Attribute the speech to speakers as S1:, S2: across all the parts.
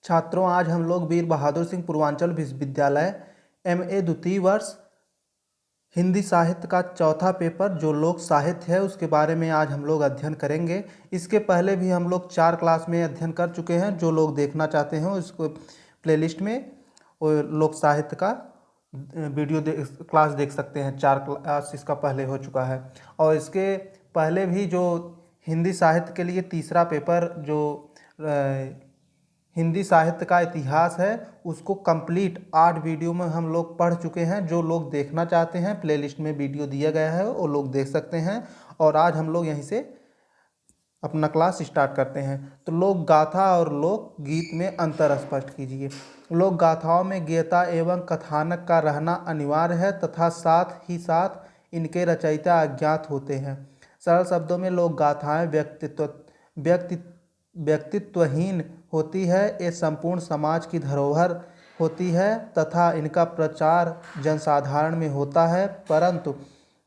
S1: छात्रों, आज हम लोग वीर बहादुर सिंह पूर्वांचल विश्वविद्यालय MA द्वितीय वर्ष हिंदी साहित्य का चौथा पेपर जो लोक साहित्य है उसके बारे में आज हम लोग अध्ययन करेंगे। इसके पहले भी हम लोग 4 क्लास में अध्ययन कर चुके हैं। जो लोग देखना चाहते हैं उसको प्लेलिस्ट में और लोक साहित्य का क्लास देख सकते हैं। 4 क्लास इसका पहले हो चुका है। और इसके पहले भी जो हिंदी साहित्य के लिए तीसरा पेपर जो हिंदी साहित्य का इतिहास है उसको कंप्लीट 8 वीडियो में हम लोग पढ़ चुके हैं। जो लोग देखना चाहते हैं प्लेलिस्ट में वीडियो दिया गया है वो लोग देख सकते हैं। और आज हम लोग यहीं से अपना क्लास स्टार्ट करते हैं। तो लोक गाथा और लोक गीत में अंतर स्पष्ट कीजिए। लोक गाथाओं में गेयता एवं कथानक का रहना अनिवार्य है तथा साथ ही साथ इनके रचयिता अज्ञात होते हैं। सरल शब्दों में लोक गाथाएँ व्यक्तित्वहीन होती है। ये संपूर्ण समाज की धरोहर होती है तथा इनका प्रचार जनसाधारण में होता है, परंतु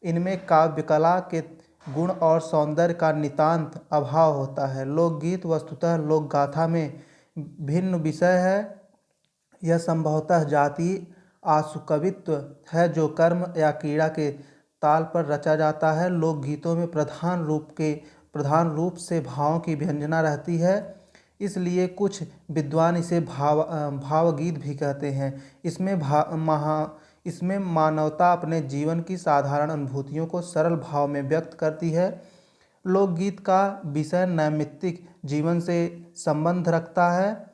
S1: इनमें काव्य कला के गुण और सौंदर्य का नितांत अभाव होता है। लोकगीत वस्तुतः लोक गाथा में भिन्न विषय है। यह संभवतः जातीय आशुकवित्व है जो कर्म या क्रीड़ा के ताल पर रचा जाता है। लोकगीतों में प्रधान रूप से भावों की व्यंजना रहती है, इसलिए कुछ विद्वान इसे भावगीत भी कहते हैं। इसमें मानवता अपने जीवन की साधारण अनुभूतियों को सरल भाव में व्यक्त करती है। लोकगीत का विषय नैमित्तिक जीवन से संबंध रखता है।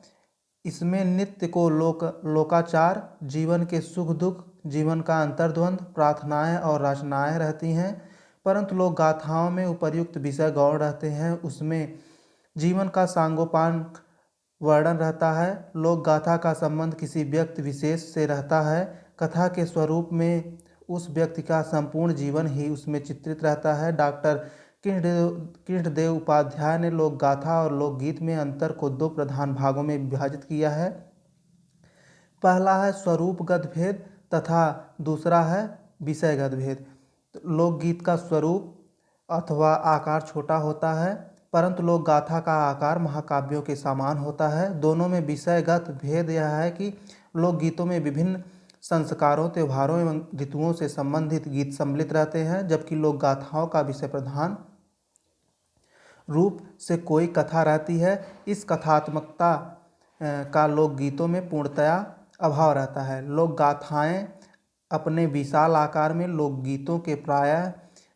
S1: इसमें नित्य को लोकाचार, जीवन के सुख दुख, जीवन का अंतर्द्वंद, प्रार्थनाएं और रचनाएं रहती हैं। परंतु लोक गाथाओं में उपर्युक्त विषय गौण रहते हैं। उसमें जीवन का सांगोपांग वर्णन रहता है। लोक गाथा का संबंध किसी व्यक्ति विशेष से रहता है। कथा के स्वरूप में उस व्यक्ति का संपूर्ण जीवन ही उसमें चित्रित रहता है। डॉक्टर कृष्णदेव उपाध्याय ने लोक गाथा और लोकगीत में अंतर को 2 प्रधान भागों में विभाजित किया है। पहला है स्वरूपगत भेद तथा दूसरा है विषयगत भेद। लोकगीत का स्वरूप अथवा आकार छोटा होता है, परंतु लोक गाथा का आकार महाकाव्यों के समान होता है। दोनों में विषयगत भेद यह है कि लोकगीतों में विभिन्न संस्कारों, त्योहारों एवं ऋतुओं से संबंधित गीत सम्मिलित रहते हैं, जबकि लोक गाथाओं का विषय प्रधान रूप से कोई कथा रहती है। इस कथात्मकता का लोकगीतों में पूर्णतया अभाव रहता है। लोक गाथाएँ अपने विशाल आकार में लोकगीतों के प्रायः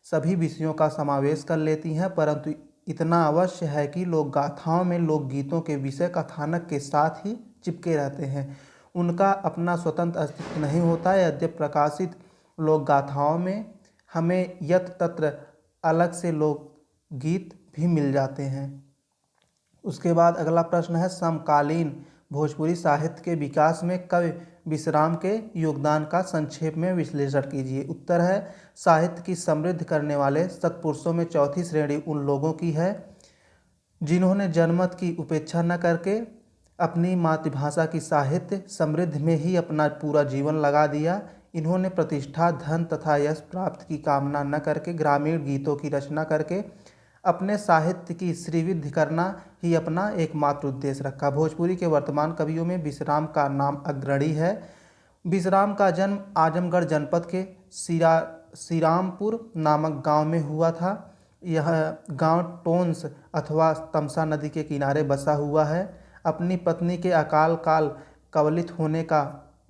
S1: सभी विषयों का समावेश कर लेती हैं, परंतु इतना अवश्य है कि लोक गाथाओं में लोकगीतों के विषय कथानक के साथ ही चिपके रहते हैं। उनका अपना स्वतंत्र अस्तित्व नहीं होता है। यद्यपि प्रकाशित लोक गाथाओं में हमें यत्र तत्र अलग से लोकगीत भी मिल जाते हैं। उसके बाद अगला प्रश्न है, समकालीन भोजपुरी साहित्य के विकास में कवि विश्राम के योगदान का संक्षेप में विश्लेषण कीजिए। उत्तर है, साहित्य की समृद्धि करने वाले सत्पुरुषों में चौथी श्रेणी उन लोगों की है जिन्होंने जनमत की उपेक्षा न करके अपनी मातृभाषा की साहित्य समृद्धि में ही अपना पूरा जीवन लगा दिया। इन्होंने प्रतिष्ठा, धन तथा यश प्राप्त की कामना न करके ग्रामीण गीतों की रचना करके अपने साहित्य की श्रीवृद्धि करना ही अपना एकमात्र उद्देश्य रखा। भोजपुरी के वर्तमान कवियों में विश्राम का नाम अग्रणी है। विश्राम का जन्म आजमगढ़ जनपद के श्रीरामपुर नामक गांव में हुआ था। यह गांव टोंस अथवा तमसा नदी के किनारे बसा हुआ है। अपनी पत्नी के अकाल काल कवलित होने का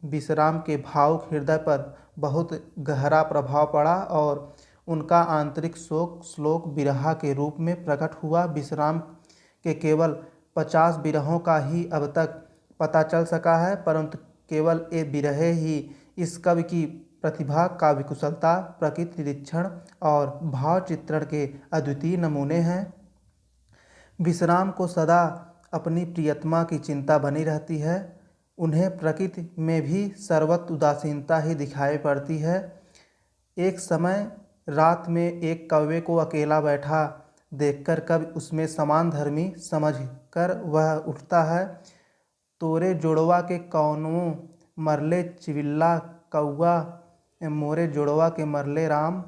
S1: विश्राम के भावुक हृदय पर बहुत गहरा प्रभाव पड़ा और उनका आंतरिक शोक श्लोक बिरहा के रूप में प्रकट हुआ। विश्राम के केवल 50 बिरहों का ही अब तक पता चल सका है, परंतु केवल ये बिरहे ही इस कवि की प्रतिभा, काव्य कुशलता, प्रकृति निरीक्षण और भाव चित्रण के अद्वितीय नमूने हैं। विश्राम को सदा अपनी प्रियतमा की चिंता बनी रहती है। उन्हें प्रकृति में भी सर्वत्र उदासीनता ही दिखाई पड़ती है। एक समय रात में एक कौवे को अकेला बैठा देखकर कवि उसमें समान धर्मी समझकर वह उठता है, तोरे जोड़वा के कौनों मरले चिविल्ला कौआ, मोरे जोड़वा के मरले राम,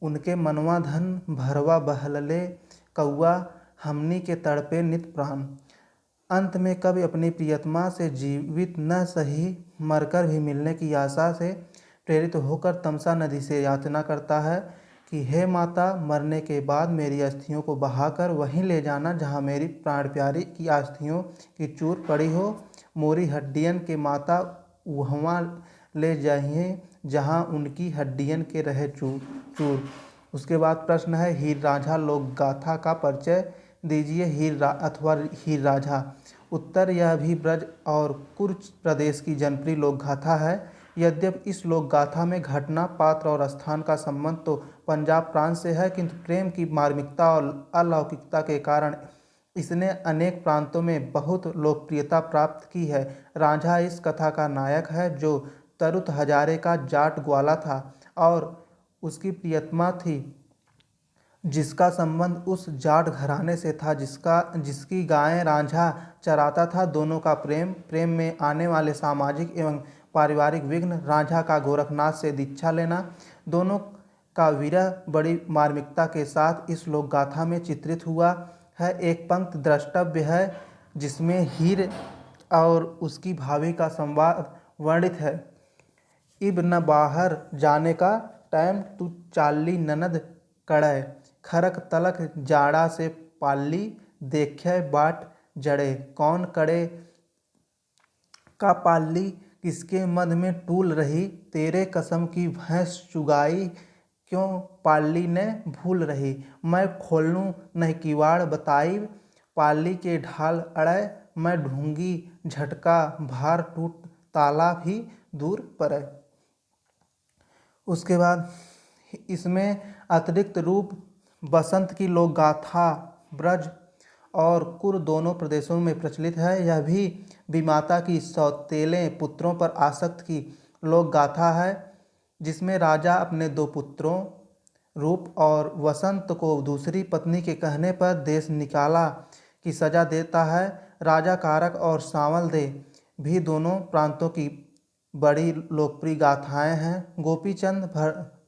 S1: उनके मनवा धन भरवा बहलले कौआ, हमनी के तड़पे नित प्राण। अंत में कवि अपनी प्रियतमा से जीवित न सही मरकर भी मिलने की आशा से प्रेरित होकर तमसा नदी से याचना करता है कि हे माता, मरने के बाद मेरी अस्थियों को बहाकर वहीं ले जाना जहाँ मेरी प्राण प्यारी की अस्थियों की चूर पड़ी हो। मोरी हड्डियन के माता वहाँ ले जाइए जहाँ उनकी हड्डियन के रहे चूर चूर। उसके बाद प्रश्न है, हीर रांझा लोक गाथा का परिचय दीजिए। अथवा हीर रांझा। उत्तर, यह भी ब्रज और कुर्च प्रदेश की जनप्रिय लोक गाथा है। यद्यपि इस लोक गाथा में घटना, पात्र और स्थान का संबंध तो पंजाब प्रांत से है, किंतु प्रेम की मार्मिकता और अलौकिकता के कारण इसने अनेक प्रांतों में बहुत लोकप्रियता प्राप्त की है। रांझा इस कथा का नायक है, जो तरुत हजारे का जाट ग्वाला था और उसकी प्रियतमा थी, जिसका संबंध उस जाट घराने से था जिसकी गायें रांझा चराता था। दोनों का प्रेम में आने वाले सामाजिक एवं पारिवारिक विघ्न, रांझा का गोरखनाथ से दीक्षा लेना, दोनों का विरह बड़ी मार्मिकता के साथ इस लोक गाथा में चित्रित हुआ है। एक पंक्ति द्रष्टव्य है जिसमें हीर और उसकी भाभी का संवाद वर्णित है। इब न बाहर जाने का टाइम, तू चाली ननद कड़ै, खरक तलक जाड़ा से पाली, देखे बाट जड़े, कौन करे का पाली, किसके मद में टूल रही, तेरे कसम की भैंस चुगाई, क्यों पाली ने भूल रही, मैं खोलूं नहीं किवाड़ बताई, पाली के ढाल अड़ै, मैं ढूंगी झटका भार टूट, ताला भी दूर पड़े। उसके बाद इसमें अतिरिक्त रूप बसंत की लोक गाथा ब्रज और कुर दोनों प्रदेशों में प्रचलित है। यह भी विमाता की सौतेले पुत्रों पर आसक्त की लोक गाथा है, जिसमें राजा अपने दो पुत्रों रूप और वसंत को दूसरी पत्नी के कहने पर देश निकाला की सजा देता है। राजा कारक और सांवल दे भी दोनों प्रांतों की बड़ी लोकप्रिय गाथाएं हैं। गोपीचंद,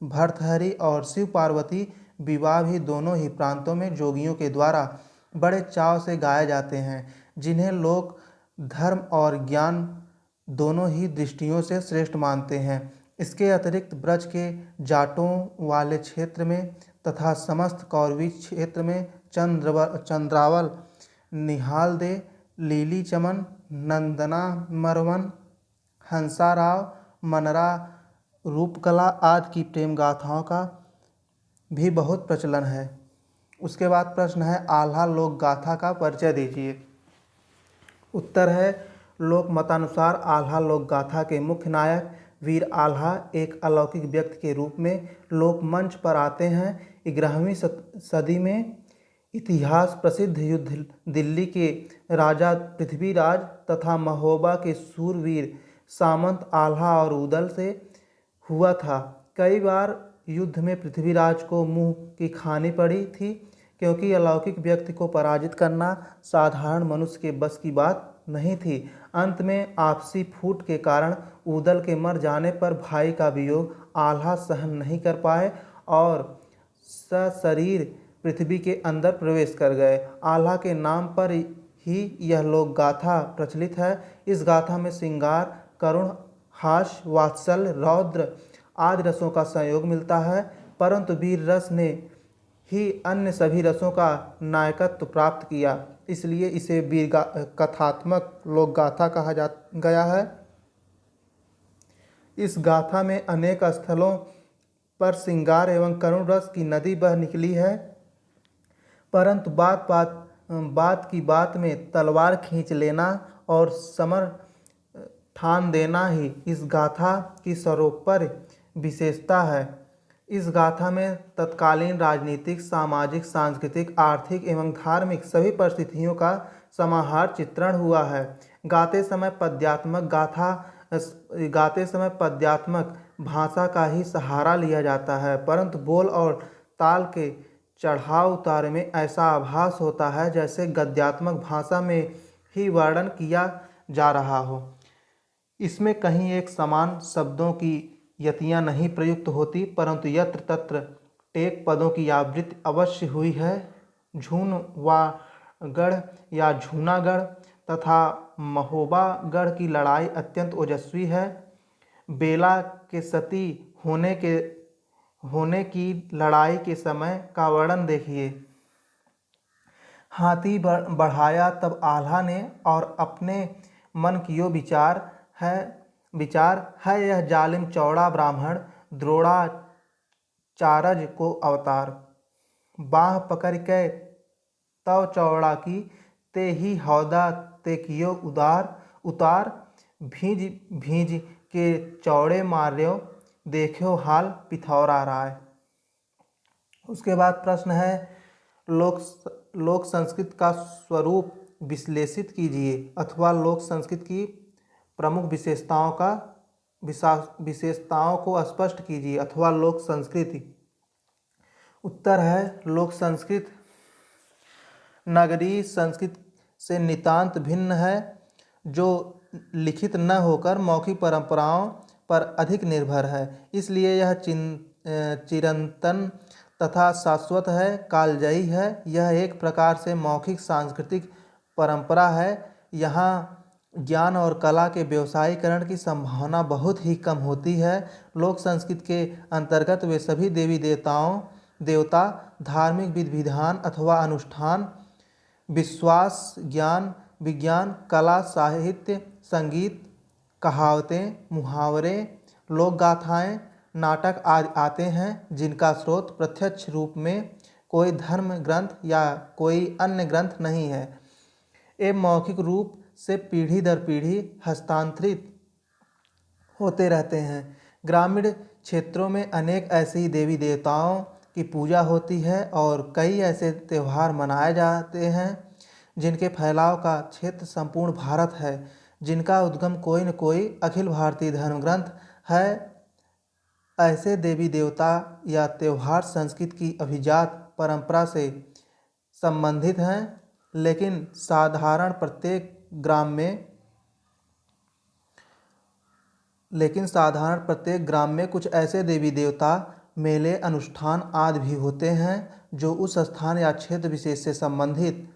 S1: भर्तहरि और शिव पार्वती विवाह भी दोनों ही प्रांतों में जोगियों के द्वारा बड़े चाव से गाए जाते हैं, जिन्हें लोग धर्म और ज्ञान दोनों ही दृष्टियों से श्रेष्ठ मानते हैं। इसके अतिरिक्त ब्रज के जाटों वाले क्षेत्र में तथा समस्त कौरवी क्षेत्र में चंद्रावल, निहाल दे, लीली चमन, नंदना मरवन, हंसाराव, मनरा, रूपकला आदि की प्रेम गाथाओं का भी बहुत प्रचलन है। उसके बाद प्रश्न है, आल्हा लोक गाथा का परिचय दीजिए। उत्तर है, लोक मतानुसार आल्हा लोक गाथा के मुख्य नायक वीर आल्हा एक अलौकिक व्यक्ति के रूप में लोक मंच पर आते हैं। 11वीं सदी में इतिहास प्रसिद्ध युद्ध दिल्ली के राजा पृथ्वीराज तथा महोबा के सूरवीर सामंत आल्हा और उदल से हुआ था। कई बार युद्ध में पृथ्वीराज को मुंह की खानी पड़ी थी, क्योंकि अलौकिक व्यक्ति को पराजित करना साधारण मनुष्य के बस की बात नहीं थी। अंत में आपसी फूट के कारण उदल के मर जाने पर भाई का वियोग आल्हा सहन नहीं कर पाए और सशरीर पृथ्वी के अंदर प्रवेश कर गए। आल्हा के नाम पर ही यह लोक गाथा प्रचलित है। इस गाथा में श्रृंगार, करुण, हास्य, वात्सल्य, रौद्र आदि रसों का संयोग मिलता है, परंतु वीर रस ने ही अन्य सभी रसों का नायकत्व प्राप्त किया, इसलिए इसे वीर कथात्मक लोक गाथा कहा गया है। इस गाथा में अनेक स्थलों पर श्रृंगार एवं करुण रस की नदी बह निकली है, परंतु बात की बात में तलवार खींच लेना और समर ठान देना ही इस गाथा की सर्वोपरि विशेषता है। इस गाथा में तत्कालीन राजनीतिक, सामाजिक, सांस्कृतिक, आर्थिक एवं धार्मिक सभी परिस्थितियों का समाहार चित्रण हुआ है। गाते समय पद्यात्मक भाषा का ही सहारा लिया जाता है, परंतु बोल और ताल के चढ़ाव उतार में ऐसा आभास होता है जैसे गद्यात्मक भाषा में ही वर्णन किया जा रहा हो। इसमें कहीं एक समान शब्दों की यतियाँ नहीं प्रयुक्त होती, परंतु यत्र तत्र टेक पदों की आवृत्ति अवश्य हुई है। झून वा गढ़ या झूनागढ़, तथा महोबागढ़ की लड़ाई अत्यंत ओजस्वी है। बेला के सती होने की लड़ाई के समय का वर्णन देखिए। हाथी बढ़ाया तब आल्हा ने, और अपने मन कियो विचार है यह जालिम चौड़ा ब्राह्मण द्रोणाचार्य को अवतार। बाँह पकड़ के तव चौड़ा की, ते ही हौदा ते कियो उतार। भीज भीज के चौड़े मार्यो, देखो हाल पिथौरा राय। उसके बाद प्रश्न है, लोक संस्कृत का स्वरूप विश्लेषित कीजिए, अथवा लोक संस्कृत की प्रमुख विशेषताओं को स्पष्ट कीजिए, अथवा लोक संस्कृति। उत्तर है, लोक संस्कृत नगरीय संस्कृत से नितांत भिन्न है, जो लिखित न होकर मौखिक परंपराओं पर अधिक निर्भर है। इसलिए यह चिरंतन तथा शाश्वत है, कालजयी है। यह एक प्रकार से मौखिक सांस्कृतिक परंपरा है। यहाँ ज्ञान और कला के व्यवसायीकरण की संभावना बहुत ही कम होती है। लोक संस्कृति के अंतर्गत वे सभी देवता, धार्मिक विधि विधान अथवा अनुष्ठान, विश्वास, ज्ञान, विज्ञान, कला, साहित्य, संगीत, कहावतें, मुहावरे, लोक गाथाएँ, नाटक आदि आते हैं, जिनका स्रोत प्रत्यक्ष रूप में कोई धर्म ग्रंथ या कोई अन्य ग्रंथ नहीं है, एवं मौखिक रूप से पीढ़ी दर पीढ़ी हस्तांतरित होते रहते हैं। ग्रामीण क्षेत्रों में अनेक ऐसी देवी देवताओं की पूजा होती है और कई ऐसे त्यौहार मनाए जाते हैं जिनके फैलाव का क्षेत्र संपूर्ण भारत है, जिनका उद्गम कोई न कोई अखिल भारतीय धर्म ग्रंथ है। ऐसे देवी देवता या त्यौहार संस्कृत की अभिजात परंपरा से संबंधित हैं, लेकिन साधारण प्रत्येक ग्राम में कुछ ऐसे देवी देवता, मेले, अनुष्ठान आदि भी होते हैं जो उस स्थान या क्षेत्र विशेष से संबंधित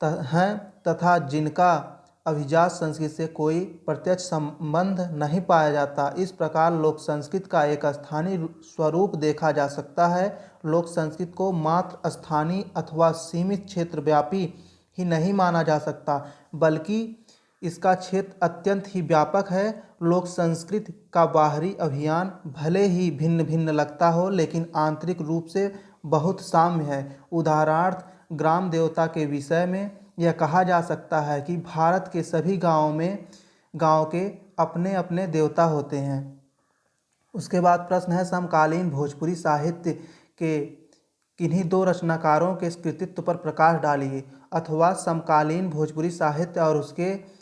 S1: हैं तथा जिनका अभिजात संस्कृति से कोई प्रत्यक्ष संबंध नहीं पाया जाता। इस प्रकार लोक संस्कृत का एक स्थानीय स्वरूप देखा जा सकता है। लोक संस्कृत को मात्र स्थानीय अथवा सीमित क्षेत्र व्यापी ही नहीं माना जा सकता, बल्कि इसका क्षेत्र अत्यंत ही व्यापक है। लोक संस्कृति का बाहरी अभियान भले ही भिन्न भिन्न लगता हो, लेकिन आंतरिक रूप से बहुत साम्य है। उदाहरणार्थ, ग्राम देवता के विषय में यह कहा जा सकता है कि भारत के सभी गांव के अपने अपने देवता होते हैं। उसके बाद प्रश्न है, समकालीन भोजपुरी साहित्य के किन्हीं दो रचनाकारों के कृतित्व पर प्रकाश डालिए, अथवा समकालीन भोजपुरी साहित्य और उसके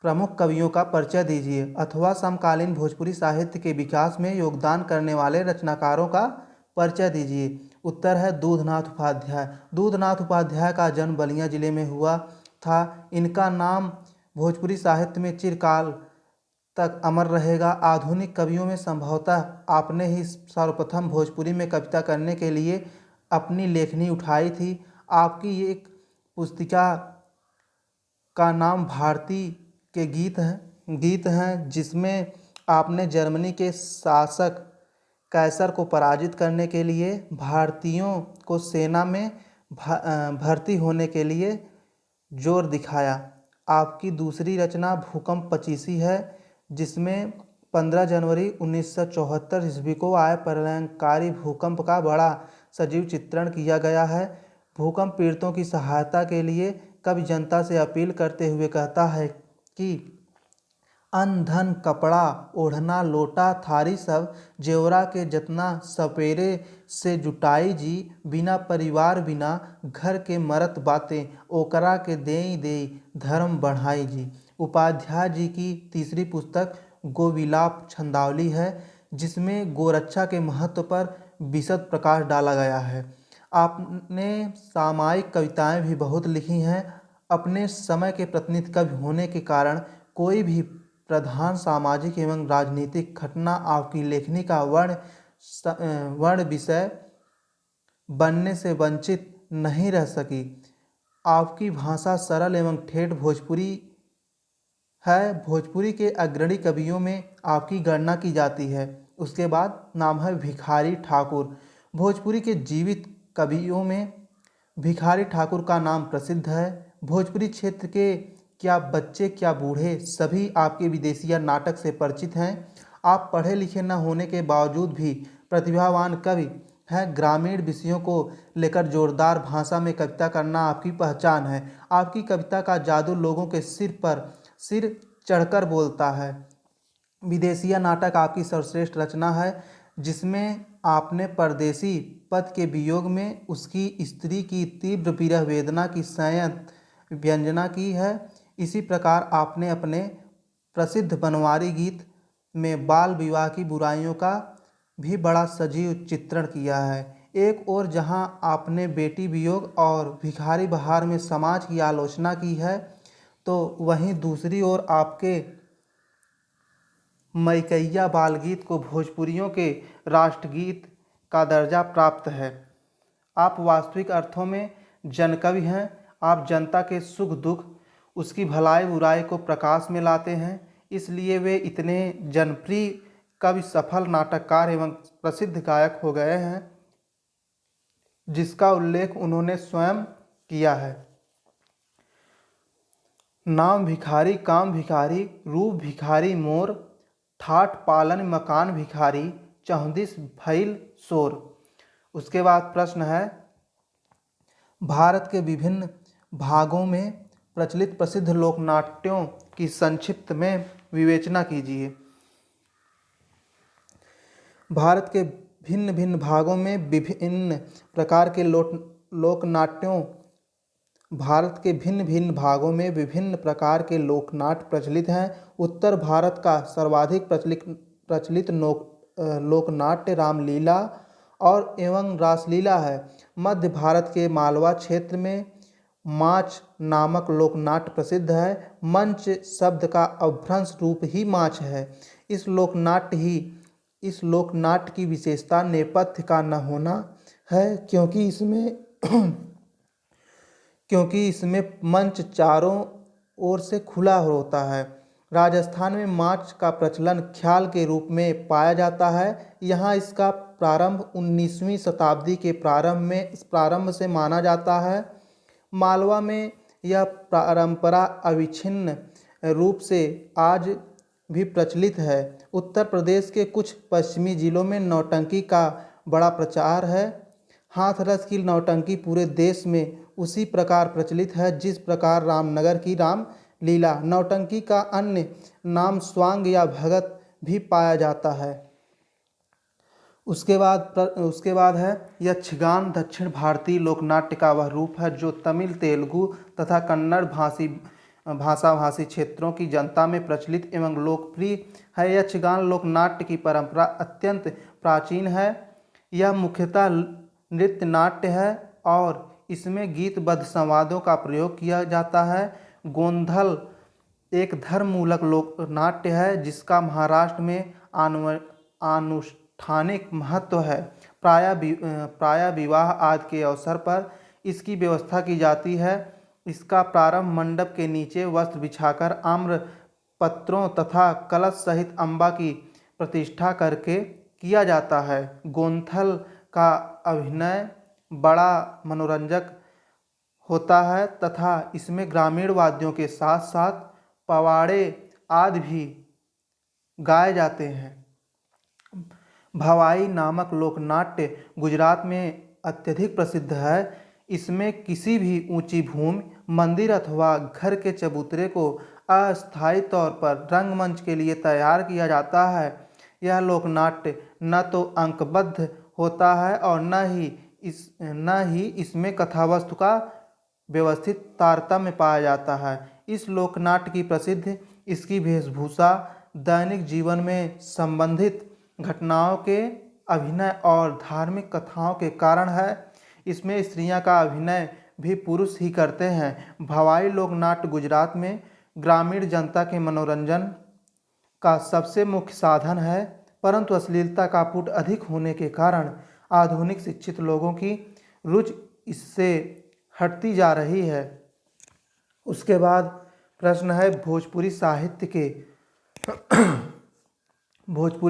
S1: प्रमुख कवियों का परिचय दीजिए, अथवा समकालीन भोजपुरी साहित्य के विकास में योगदान करने वाले रचनाकारों का परिचय दीजिए। उत्तर है, दूधनाथ उपाध्याय। दूधनाथ उपाध्याय का जन्म बलिया जिले में हुआ था। इनका नाम भोजपुरी साहित्य में चिरकाल तक अमर रहेगा। आधुनिक कवियों में संभवतः आपने ही सर्वप्रथम भोजपुरी में कविता करने के लिए अपनी लेखनी उठाई थी। आपकी एक पुस्तिका का नाम भारती के गीत हैं, जिसमें आपने जर्मनी के शासक कैसर को पराजित करने के लिए भारतीयों को सेना में भर्ती होने के लिए जोर दिखाया। आपकी दूसरी रचना भूकंप 25 है, जिसमें 15 जनवरी 1974 ईस्वी को आए प्रलयंकारी भूकंप का बड़ा सजीव चित्रण किया गया है। भूकंप पीड़ितों की सहायता के लिए कवि जनता से अपील करते हुए कहता है कि अन्न धन कपड़ा ओढ़ना लोटा थारी सब, जेवरा के जतना सपेरे से जुटाई जी, बिना परिवार बिना घर के मरत बातें, ओकरा के देई धर्म बढ़ाई जी। उपाध्याय जी की तीसरी पुस्तक गोविलाप छंदावली है, जिसमें गोरक्षा के महत्व पर विशद प्रकाश डाला गया है। आपने सामायिक कविताएं भी बहुत लिखी हैं। अपने समय के प्रतिनिधि कवि होने के कारण कोई भी प्रधान सामाजिक एवं राजनीतिक घटना आपकी लेखनी का वर्ण विषय बनने से वंचित नहीं रह सकी। आपकी भाषा सरल एवं ठेठ भोजपुरी है। भोजपुरी के अग्रणी कवियों में आपकी गणना की जाती है। उसके बाद नाम है भिखारी ठाकुर। भोजपुरी के जीवित कवियों में भिखारी ठाकुर का नाम प्रसिद्ध है। भोजपुरी क्षेत्र के क्या बच्चे क्या बूढ़े सभी आपके विदेशिया नाटक से परिचित हैं। आप पढ़े लिखे न होने के बावजूद भी प्रतिभावान कवि हैं। ग्रामीण विषयों को लेकर जोरदार भाषा में कविता करना आपकी पहचान है। आपकी कविता का जादू लोगों के सिर चढ़कर बोलता है। विदेशिया नाटक आपकी सर्वश्रेष्ठ रचना है, जिसमें आपने परदेसी पति के वियोग में उसकी स्त्री की तीव्र विरह वेदना की संयत व्यंजना की है। इसी प्रकार आपने अपने प्रसिद्ध बनवारी गीत में बाल विवाह की बुराइयों का भी बड़ा सजीव चित्रण किया है। एक ओर जहां आपने बेटी वियोग और भिखारी बहार में समाज की आलोचना की है, तो वहीं दूसरी ओर आपके मैकैया बाल गीत को भोजपुरियों के राष्ट्रगीत का दर्जा प्राप्त है। आप वास्तविक अर्थों में जनकवि हैं। आप जनता के सुख दुख, उसकी भलाई बुराई को प्रकाश में लाते हैं। इसलिए वे इतने जनप्रिय कवि, सफल नाटककार एवं प्रसिद्ध गायक हो गए हैं, जिसका उल्लेख उन्होंने स्वयं किया है। नाम भिखारी, काम भिखारी, रूप भिखारी मोर, ठाठ पालन मकान भिखारी, चौंदिस भइल शोर। उसके बाद प्रश्न है, भारत के विभिन्न भागों में प्रचलित प्रसिद्ध लोक नाट्यों की संक्षिप्त में विवेचना कीजिए। भारत के भिन्न भिन्न भागों में विभिन्न प्रकार के लोकनाट्यों भारत के भिन्न भिन्न भागों में विभिन्न प्रकार के लोकनाट्य प्रचलित हैं। उत्तर भारत का सर्वाधिक प्रचलित लोकनाट्य रामलीला और एवं रासलीला है। मध्य भारत के मालवा क्षेत्र में माच नामक लोकनाट्य प्रसिद्ध है। मंच शब्द का अपभ्रंश रूप ही माच है। इस लोकनाट्य की विशेषता नेपथ्य का न होना है, क्योंकि इसमें मंच चारों ओर से खुला होता है। राजस्थान में माच का प्रचलन ख्याल के रूप में पाया जाता है। यहाँ इसका प्रारंभ 19वीं शताब्दी के प्रारंभ से माना जाता है। मालवा में यह परंपरा अविच्छिन्न रूप से आज भी प्रचलित है। उत्तर प्रदेश के कुछ पश्चिमी जिलों में नौटंकी का बड़ा प्रचार है। हाथरस की नौटंकी पूरे देश में उसी प्रकार प्रचलित है जिस प्रकार रामनगर की रामलीला। नौटंकी का अन्य नाम स्वांग या भगत भी पाया जाता है। उसके बाद है यक्षगान। दक्षिण भारतीय लोकनाट्य का वह रूप है जो तमिल, तेलुगु तथा कन्नड़ भाषाभाषी क्षेत्रों की जनता में प्रचलित एवं लोकप्रिय है। यक्षगान लोकनाट्य की परंपरा अत्यंत प्राचीन है। यह मुख्यतः नृत्य नाट्य है और इसमें गीतबद्ध संवादों का प्रयोग किया जाता है। गोंधल एक धर्ममूलक लोकनाट्य है जिसका महाराष्ट्र में आनुष्ठानिक महत्व है। प्रायः विवाह आदि के अवसर पर इसकी व्यवस्था की जाती है। इसका प्रारंभ मंडप के नीचे वस्त्र बिछाकर आम्र पत्रों तथा कलश सहित अम्बा की प्रतिष्ठा करके किया जाता है। गोंधल का अभिनय बड़ा मनोरंजक होता है तथा इसमें ग्रामीण वाद्यों के साथ साथ पवाड़े आदि भी गाए जाते हैं। भवाई नामक लोकनाट्य गुजरात में अत्यधिक प्रसिद्ध है। इसमें किसी भी ऊंची भूमि, मंदिर अथवा घर के चबूतरे को अस्थायी तौर पर रंगमंच के लिए तैयार किया जाता है। यह लोकनाट्य न तो अंकबद्ध होता है और न ही इसमें कथावस्तु का व्यवस्थित तारतम्य पाया जाता है। इस लोकनाट्य की प्रसिद्धि इसकी वेशभूषा, दैनिक जीवन में संबंधित घटनाओं के अभिनय और धार्मिक कथाओं के कारण है। इसमें स्त्रियां का अभिनय भी पुरुष ही करते हैं। भवाई लोकनाट्य गुजरात में ग्रामीण जनता के मनोरंजन का सबसे मुख्य साधन है, परंतु अश्लीलता का पुट अधिक होने के कारण आधुनिक शिक्षित लोगों की रुचि इससे हटती जा रही है। उसके बाद प्रश्न है भोजपुरी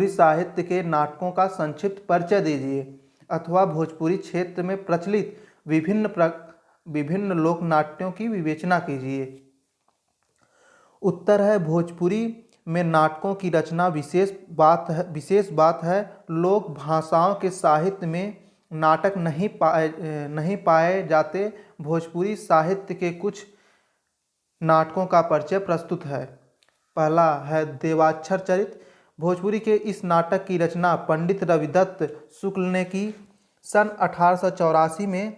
S1: साहित्य के नाटकों का संक्षिप्त परिचय दीजिए, अथवा भोजपुरी क्षेत्र में प्रचलित विभिन्न लोक नाट्यों की विवेचना कीजिए। उत्तर है भोजपुरी में नाटकों की रचना विशेष बात है। लोक भाषाओं के साहित्य में नाटक नहीं पाए जाते। भोजपुरी साहित्य के कुछ नाटकों का परिचय प्रस्तुत है। पहला है देवाक्षर चरित। भोजपुरी के इस नाटक की रचना पंडित रविदत्त शुक्ल ने की। सन 1884 में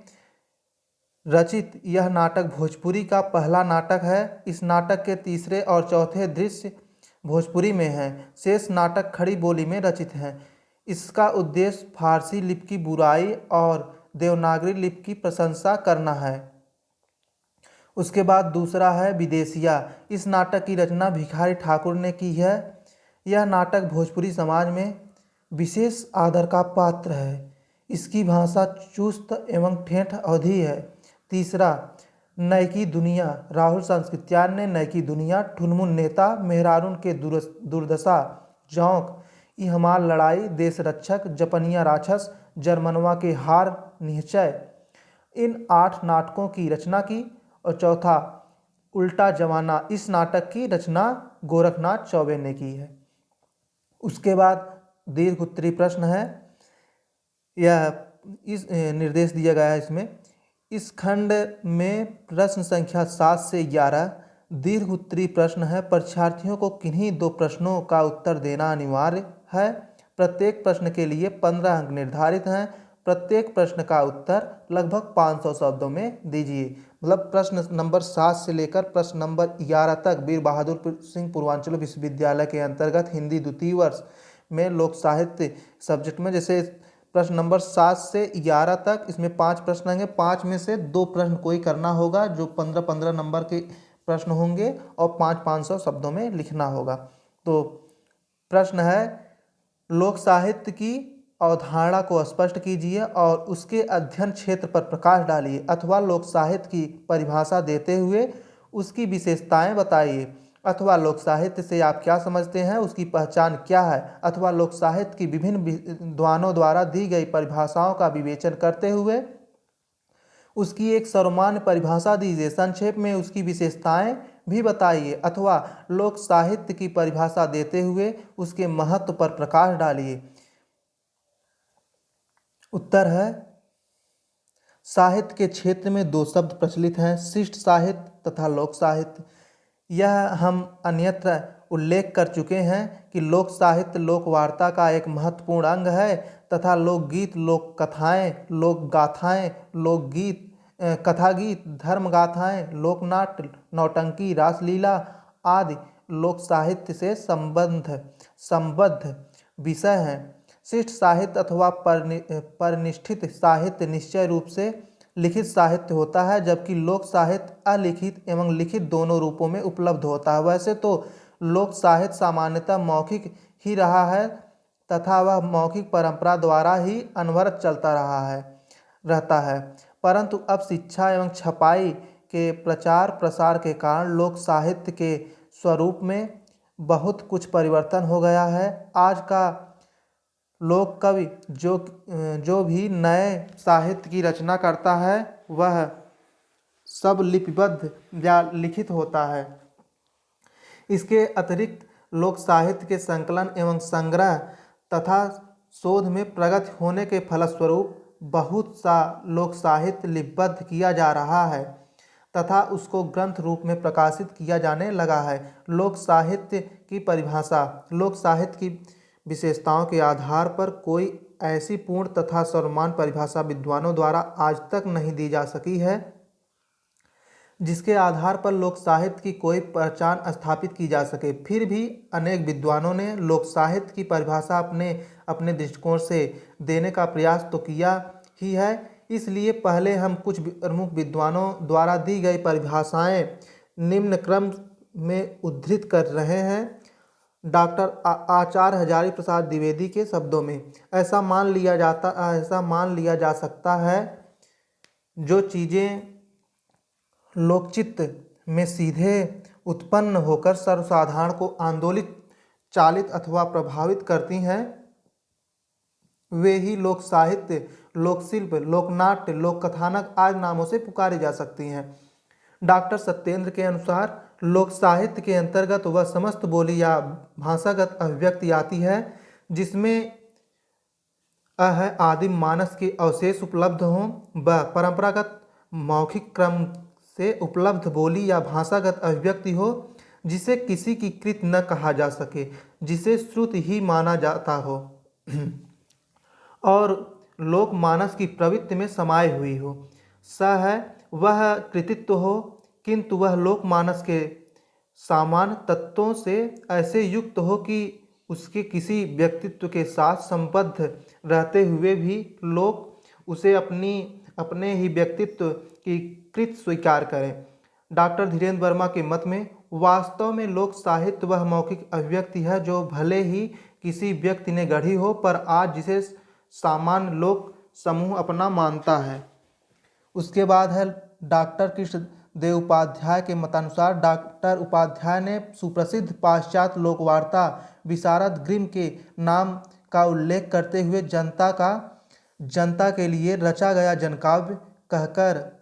S1: रचित यह नाटक भोजपुरी का पहला नाटक है। इस नाटक के तीसरे और चौथे दृश्य भोजपुरी में हैं। शेष नाटक खड़ी बोली में रचित हैं। इसका उद्देश्य फारसी लिपि की बुराई और देवनागरी लिपि की प्रशंसा करना है। उसके बाद दूसरा है विदेशिया। इस नाटक की रचना भिखारी ठाकुर ने की है। यह नाटक भोजपुरी समाज में विशेष आदर का पात्र है। इसकी भाषा चुस्त एवं ठेठ अवधी है। तीसरा नयकी दुनिया। राहुल संस्कृत्यायन ने नयकी दुनिया, ठुनमुन नेता, मेहरारून के दुर्दशा, जौंक, ई हमार लड़ाई, देश रक्षक, जपनिया राक्षस, जर्मनवा के हार निश्चय, इन 8 नाटकों की रचना की। और चौथा उल्टा जमाना। इस नाटक की रचना गोरखनाथ चौबे ने की है। उसके बाद दीर्घ उत्तरी प्रश्न है। यह इस निर्देश दिया गया है इसमें। इस खंड में प्रश्न संख्या 7 से 11 दीर्घ उत्तरी प्रश्न है। परीक्षार्थियों को किन्हीं 2 प्रश्नों का उत्तर देना अनिवार्य है। प्रत्येक प्रश्न के लिए 15 अंक निर्धारित हैं। प्रत्येक प्रश्न का उत्तर लगभग 500 शब्दों में दीजिए। मतलब प्रश्न नंबर 7 से लेकर प्रश्न नंबर 11 तक वीर बहादुर सिंह पूर्वांचल विश्वविद्यालय के अंतर्गत हिंदी द्वितीय वर्ष में लोक साहित्य सब्जेक्ट में, जैसे प्रश्न नंबर 7 से 11 तक इसमें 5 प्रश्न आएंगे। 5 में से 2 प्रश्न कोई करना होगा जो 15-15 नंबर के प्रश्न होंगे और 500 शब्दों में लिखना होगा। तो प्रश्न है लोक साहित्य की अवधारणा को स्पष्ट कीजिए और उसके अध्ययन क्षेत्र पर प्रकाश डालिए, अथवा लोक साहित्य की परिभाषा देते हुए उसकी विशेषताएं बताइए, अथवा लोक साहित्य से आप क्या समझते हैं, उसकी पहचान क्या है, अथवा लोक साहित्य की विभिन्न विद्वानों द्वारा दी गई परिभाषाओं का विवेचन करते हुए उसकी एक सर्वमान्य परिभाषा दीजिए। संक्षेप में उसकी विशेषताएं भी बताइए, अथवा लोक साहित्य की परिभाषा देते हुए उसके महत्व पर प्रकाश डालिए। उत्तर है साहित्य के क्षेत्र में 2 शब्द प्रचलित हैं, शिष्ट साहित्य तथा लोक साहित्य। यह हम अन्यत्र उल्लेख कर चुके हैं कि लोक साहित्य लोक वार्ता का एक महत्वपूर्ण अंग है तथा लोकगीत, लोक कथाएँ, लोक गाथाएँ, लोकगीत, कथागीत, धर्म गाथाएँ, लोकनाट्य, नौटंकी, रासलीला आदि लोक साहित्य से संबद्ध विषय हैं। शिष्ट साहित्य अथवा परिनिष्ठित साहित्य निश्चय रूप से लिखित साहित्य होता है, जबकि लोक साहित्य अलिखित एवं लिखित दोनों रूपों में उपलब्ध होता है। वैसे तो लोक साहित्य सामान्यतः मौखिक ही रहा है तथा वह मौखिक परंपरा द्वारा ही अनवरत चलता रहता है, परंतु अब शिक्षा एवं छपाई के प्रचार प्रसार के कारण लोक साहित्य के स्वरूप में बहुत कुछ परिवर्तन हो गया है। आज का लोक कवि जो भी नए साहित्य की रचना करता है वह सब लिपिबद्ध या लिखित होता है। इसके अतिरिक्त लोक साहित्य के संकलन एवं संग्रह तथा शोध में प्रगति होने के फलस्वरूप बहुत सा लोक साहित्य लिपिबद्ध किया जा रहा है तथा उसको ग्रंथ रूप में प्रकाशित किया जाने लगा है। लोक साहित्य की परिभाषा। लोक साहित्य की विशेषताओं के आधार पर कोई ऐसी पूर्ण तथा सर्वमान्य परिभाषा विद्वानों द्वारा आज तक नहीं दी जा सकी है जिसके आधार पर लोक साहित्य की कोई पहचान स्थापित की जा सके। फिर भी अनेक विद्वानों ने लोक साहित्य की परिभाषा अपने दृष्टिकोण से देने का प्रयास तो किया ही है। इसलिए पहले हम कुछ प्रमुख विद्वानों द्वारा दी गई परिभाषाएं निम्न क्रम में उद्धृत कर रहे हैं। डॉक्टर आचार्य हजारी प्रसाद द्विवेदी के शब्दों में ऐसा मान लिया जा सकता है जो चीज़ें लोकचित्त में सीधे उत्पन्न होकर सर्वसाधारण को आंदोलित, चालित अथवा प्रभावित करती हैं, वे ही लोक साहित्य, लोक शिल्प, लोकनाट्य, लोक कथानक आदि नामों से पुकारी जा सकती हैं। डॉक्टर सत्येंद्र के अनुसार लोक साहित्य के अंतर्गत वह समस्त बोली या भाषागत अभिव्यक्ति आती है जिसमें आदिम मानस के अवशेष उपलब्ध हों, व परंपरागत मौखिक क्रम से उपलब्ध बोली या भाषागत अभिव्यक्ति हो जिसे किसी की कृत न कहा जा सके, जिसे श्रुति ही माना जाता हो और लोक मानस की प्रवृत्ति में समाई हुई हो। स है वह कृतित्व हो, किंतु वह लोक मानस के सामान्य तत्वों से ऐसे युक्त हो कि उसके किसी व्यक्तित्व के साथ संबद्ध रहते हुए भी लोग उसे अपने ही व्यक्तित्व की कृत स्वीकार करें। डॉक्टर धीरेन्द्र वर्मा के मत में वास्तव में लोक साहित्य वह मौखिक अभिव्यक्ति है जो भले ही किसी व्यक्ति ने गढ़ी हो, पर आज जिसे सामान्य लोक समूह अपना मानता है। उसके बाद है डॉक्टर कृष्ण देव उपाध्याय के मतानुसार डॉक्टर उपाध्याय ने सुप्रसिद्ध पाश्चात्य लोकवार्ता विशारद ग्रिम के नाम का उल्लेख करते हुए जनता के लिए रचा गया जनकाव्य कहकर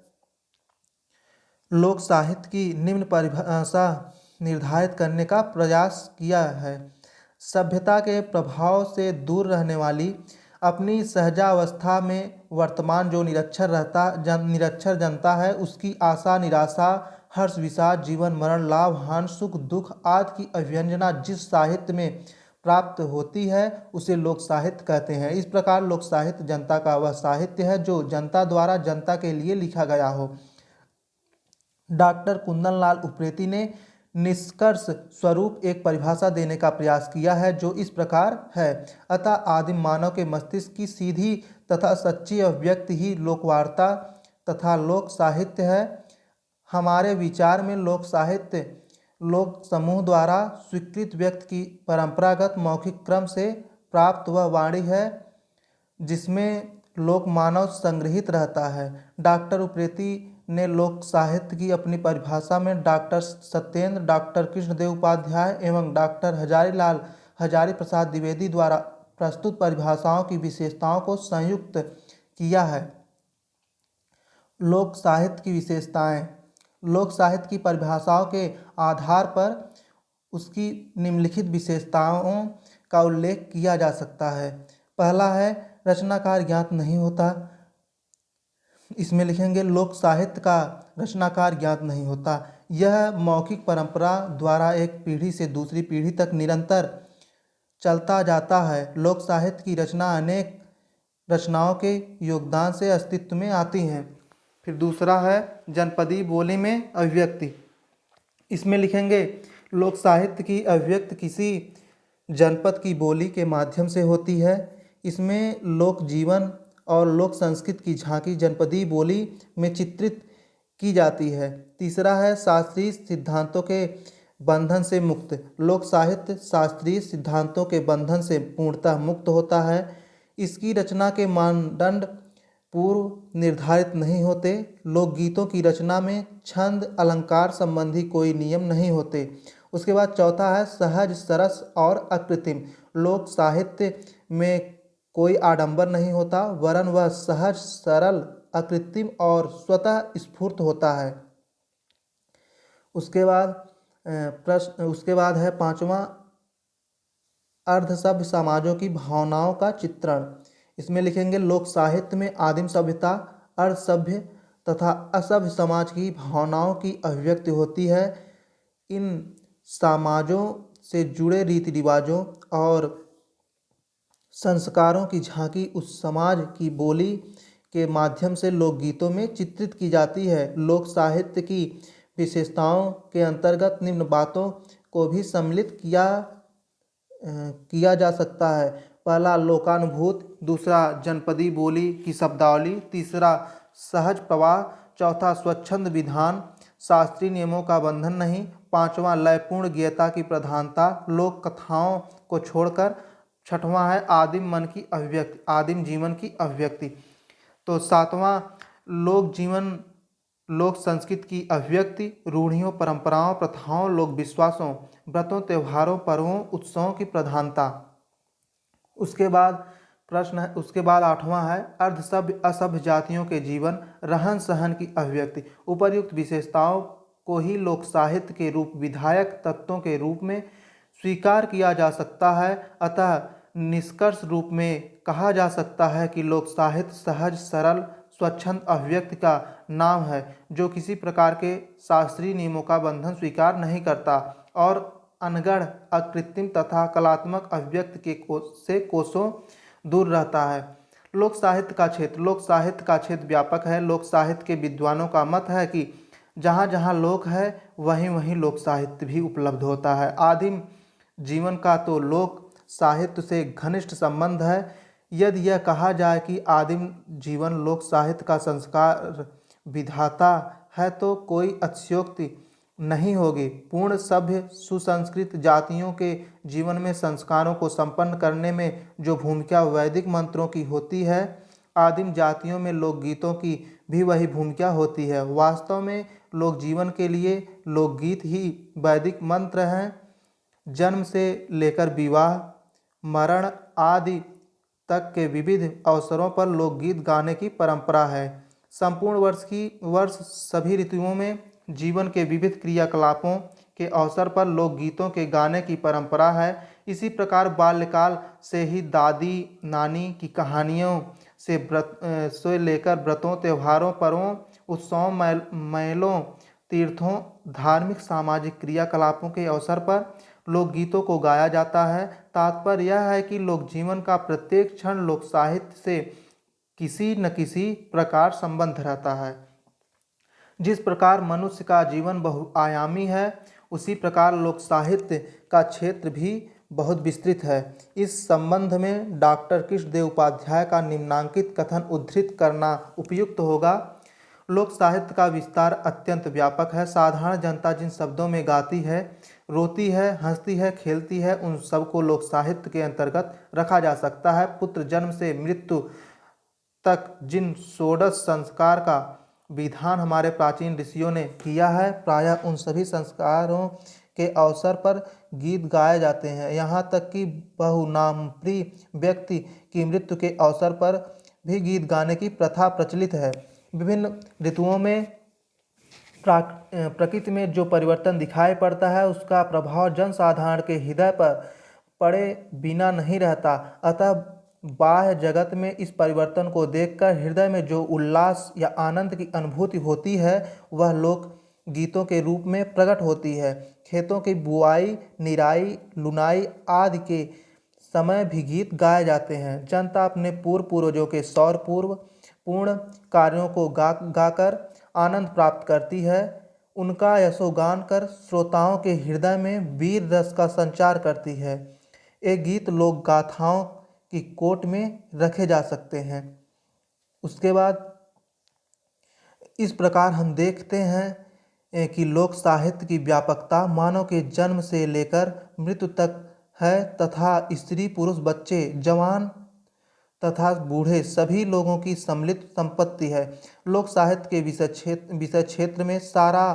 S1: लोक साहित्य की निम्न परिभाषा निर्धारित करने का प्रयास किया है। सभ्यता के प्रभाव से दूर रहने वाली, अपनी सहजावस्था में वर्तमान जो निरक्षर जनता है, उसकी आशा निराशा, हर्ष विषाद, जीवन मरण, लाभ हानि, सुख दुख आदि की अभिव्यंजना जिस साहित्य में प्राप्त होती है उसे लोक साहित्य कहते हैं। इस प्रकार लोक साहित्य जनता का वह साहित्य है जो जनता द्वारा जनता के लिए लिखा गया हो। डॉक्टर कुंदन लाल उप्रेती ने निष्कर्ष स्वरूप एक परिभाषा देने का प्रयास किया है जो इस प्रकार है। अतः आदिम मानव के मस्तिष्क की सीधी तथा सच्ची अभिव्यक्ति ही लोकवार्ता तथा लोक साहित्य है। हमारे विचार में लोक साहित्य लोक समूह द्वारा स्वीकृत व्यक्ति की परंपरागत मौखिक क्रम से प्राप्त वह वाणी है जिसमें लोक मानव संग्रहित रहता है। डॉक्टर उप्रेती ने लोक साहित्य की अपनी परिभाषा में डॉक्टर सत्येंद्र, डॉक्टर कृष्णदेव उपाध्याय एवं डॉक्टर हजारी प्रसाद द्विवेदी द्वारा प्रस्तुत परिभाषाओं की विशेषताओं को संयुक्त किया है। लोक साहित्य की विशेषताएं। लोक साहित्य की परिभाषाओं के आधार पर उसकी निम्नलिखित विशेषताओं का उल्लेख किया जा सकता है। पहला है रचनाकार ज्ञात नहीं होता। इसमें लिखेंगे लोक साहित्य का रचनाकार ज्ञात नहीं होता। यह मौखिक परंपरा द्वारा एक पीढ़ी से दूसरी पीढ़ी तक निरंतर चलता जाता है। लोक साहित्य की रचना अनेक रचनाओं के योगदान से अस्तित्व में आती हैं। फिर दूसरा है जनपदी बोली में अभिव्यक्ति। इसमें लिखेंगे लोक साहित्य की अभिव्यक्ति किसी जनपद की बोली के माध्यम से होती है। इसमें लोक जीवन और लोक संस्कृति की झांकी जनपदी बोली में चित्रित की जाती है। तीसरा है शास्त्रीय सिद्धांतों के बंधन से मुक्त। लोक साहित्य शास्त्रीय सिद्धांतों के बंधन से पूर्णतः मुक्त होता है। इसकी रचना के मानदंड पूर्व निर्धारित नहीं होते। लोकगीतों की रचना में छंद अलंकार संबंधी कोई नियम नहीं होते। उसके बाद चौथा है सहज, सरस और अकृत्रिम। लोक साहित्य में कोई आडंबर नहीं होता, वरन वह सहज, सरल, अकृत्रिम और स्वतः स्फूर्त होता है। उसके बाद है पांचवा अर्धसभ्य समाजों की भावनाओं का चित्रण। इसमें लिखेंगे लोक साहित्य में आदिम सभ्यता, अर्धसभ्य तथा असभ्य समाज की भावनाओं की अभिव्यक्ति होती है। इन समाजों से जुड़े रीति रिवाजों और संस्कारों की झांकी उस समाज की बोली के माध्यम से लोकगीतों में चित्रित की जाती है। लोक साहित्य की विशेषताओं के अंतर्गत निम्न बातों को भी सम्मिलित किया जा सकता है। पहला लोकानुभूत, दूसरा जनपदी बोली की शब्दावली, तीसरा सहज प्रवाह, चौथा स्वच्छंद विधान, शास्त्रीय नियमों का बंधन नहीं, पांचवा लयपूर्ण गेयता की प्रधानता लोक कथाओं को छोड़कर, छठवां है आदिम जीवन की अभिव्यक्ति। तो सातवां लोक जीवन लोक संस्कृति की अभिव्यक्ति, रूढ़ियों, परंपराओं, प्रथाओं, लोक विश्वासों, व्रतों, त्योहारों, पर्वों, उत्सवों की प्रधानता। उसके बाद उसके बाद 8वां है अर्ध सभ्य असभ्य जातियों के जीवन, रहन सहन की अभिव्यक्ति। उपर्युक्त विशेषताओं को ही लोक साहित्य के रूप विधायक तत्वों के रूप में स्वीकार किया जा सकता है। अतः निष्कर्ष रूप में कहा जा सकता है कि लोक साहित्य सहज, सरल, स्वच्छंद अभिव्यक्ति का नाम है जो किसी प्रकार के शास्त्रीय नियमों का बंधन स्वीकार नहीं करता और अनगढ़, अकृत्रिम तथा कलात्मक अभिव्यक्ति के से कोसों दूर रहता है। लोक साहित्य का क्षेत्र व्यापक है। लोक साहित्य के विद्वानों का मत है कि जहाँ जहाँ लोक है वहीं वहीं लोक साहित्य भी उपलब्ध होता है। आदिम जीवन का तो लोक साहित्य से घनिष्ठ संबंध है। यदि यह कहा जाए कि आदिम जीवन लोक साहित्य का संस्कार विधाता है तो कोई अतिशयोक्ति नहीं होगी। पूर्ण सभ्य सुसंस्कृत जातियों के जीवन में संस्कारों को संपन्न करने में जो भूमिका वैदिक मंत्रों की होती है, आदिम जातियों में लोकगीतों की भी वही भूमिका होती है। वास्तव में लोक जीवन के लिए लोकगीत ही वैदिक मंत्र हैं। जन्म से लेकर विवाह, मरण आदि तक के विविध अवसरों पर लोकगीत गाने की परंपरा है। संपूर्ण वर्ष सभी ऋतुओं में जीवन के विविध क्रियाकलापों के अवसर पर लोकगीतों के गाने की परंपरा है। इसी प्रकार बाल्यकाल से ही दादी नानी की कहानियों से लेकर व्रतों, त्योहारों, पर्वों, उत्सवों, मेलों, तीर्थों, धार्मिक सामाजिक क्रियाकलापों के अवसर पर लोकगीतों को गाया जाता है। तात्पर्य यह है कि लोक जीवन का प्रत्येक क्षण लोक साहित्य से किसी न किसी प्रकार संबंध रहता है। जिस प्रकार मनुष्य का जीवन बहुआयामी है, उसी प्रकार लोक साहित्य का क्षेत्र भी बहुत विस्तृत है। इस संबंध में डॉक्टर कृष्णदेव उपाध्याय का निम्नांकित कथन उद्धृत करना उपयुक्त होगा। लोक साहित्य का विस्तार अत्यंत व्यापक है। साधारण जनता जिन शब्दों में गाती है, रोती है, हंसती है, खेलती है, उन सबको लोक साहित्य के अंतर्गत रखा जा सकता है। पुत्र जन्म से मृत्यु तक जिन षोडश संस्कार का विधान हमारे प्राचीन ऋषियों ने किया है, प्रायः उन सभी संस्कारों के अवसर पर गीत गाए जाते हैं। यहाँ तक कि बहुनामप्रिय व्यक्ति की मृत्यु के अवसर पर भी गीत गाने की प्रथा प्रचलित है। विभिन्न ऋतुओं में प्रकृति में जो परिवर्तन दिखाई पड़ता है, उसका प्रभाव जनसाधारण के हृदय पर पड़े बिना नहीं रहता। अतः बाह्य जगत में इस परिवर्तन को देखकर हृदय में जो उल्लास या आनंद की अनुभूति होती है, वह लोक गीतों के रूप में प्रकट होती है। खेतों की बुआई, निराई, लुनाई आदि के समय भी गीत गाए जाते हैं। जनता अपने पूर्वजों के पूर्ण कार्यों को गाकर आनंद प्राप्त करती है। उनका यशोगान कर श्रोताओं के हृदय में वीर रस का संचार करती है। ये गीत लोक गाथाओं की कोट में रखे जा सकते हैं। उसके बाद इस प्रकार हम देखते हैं कि लोक साहित्य की व्यापकता मानव के जन्म से लेकर मृत्यु तक है तथा स्त्री, पुरुष, बच्चे, जवान तथा बूढ़े सभी लोगों की सम्मिलित संपत्ति है। लोक साहित्य के विषय क्षेत्र में सारा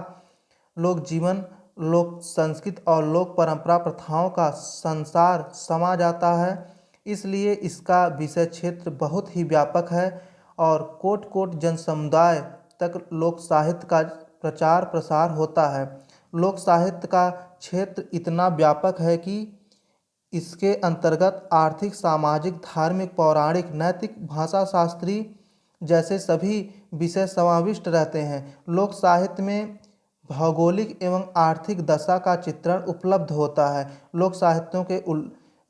S1: लोक जीवन, लोक संस्कृति और लोक परंपरा प्रथाओं का संसार समा जाता है। इसलिए इसका विषय क्षेत्र बहुत ही व्यापक है और कोट कोट जन समुदाय तक लोक साहित्य का प्रचार प्रसार होता है। लोक साहित्य का क्षेत्र इतना व्यापक है कि इसके अंतर्गत आर्थिक, सामाजिक, धार्मिक, पौराणिक, नैतिक, भाषा शास्त्री जैसे सभी विषय समाविष्ट रहते हैं। लोक साहित्य में भौगोलिक एवं आर्थिक दशा का चित्रण उपलब्ध होता है। लोक साहित्यों के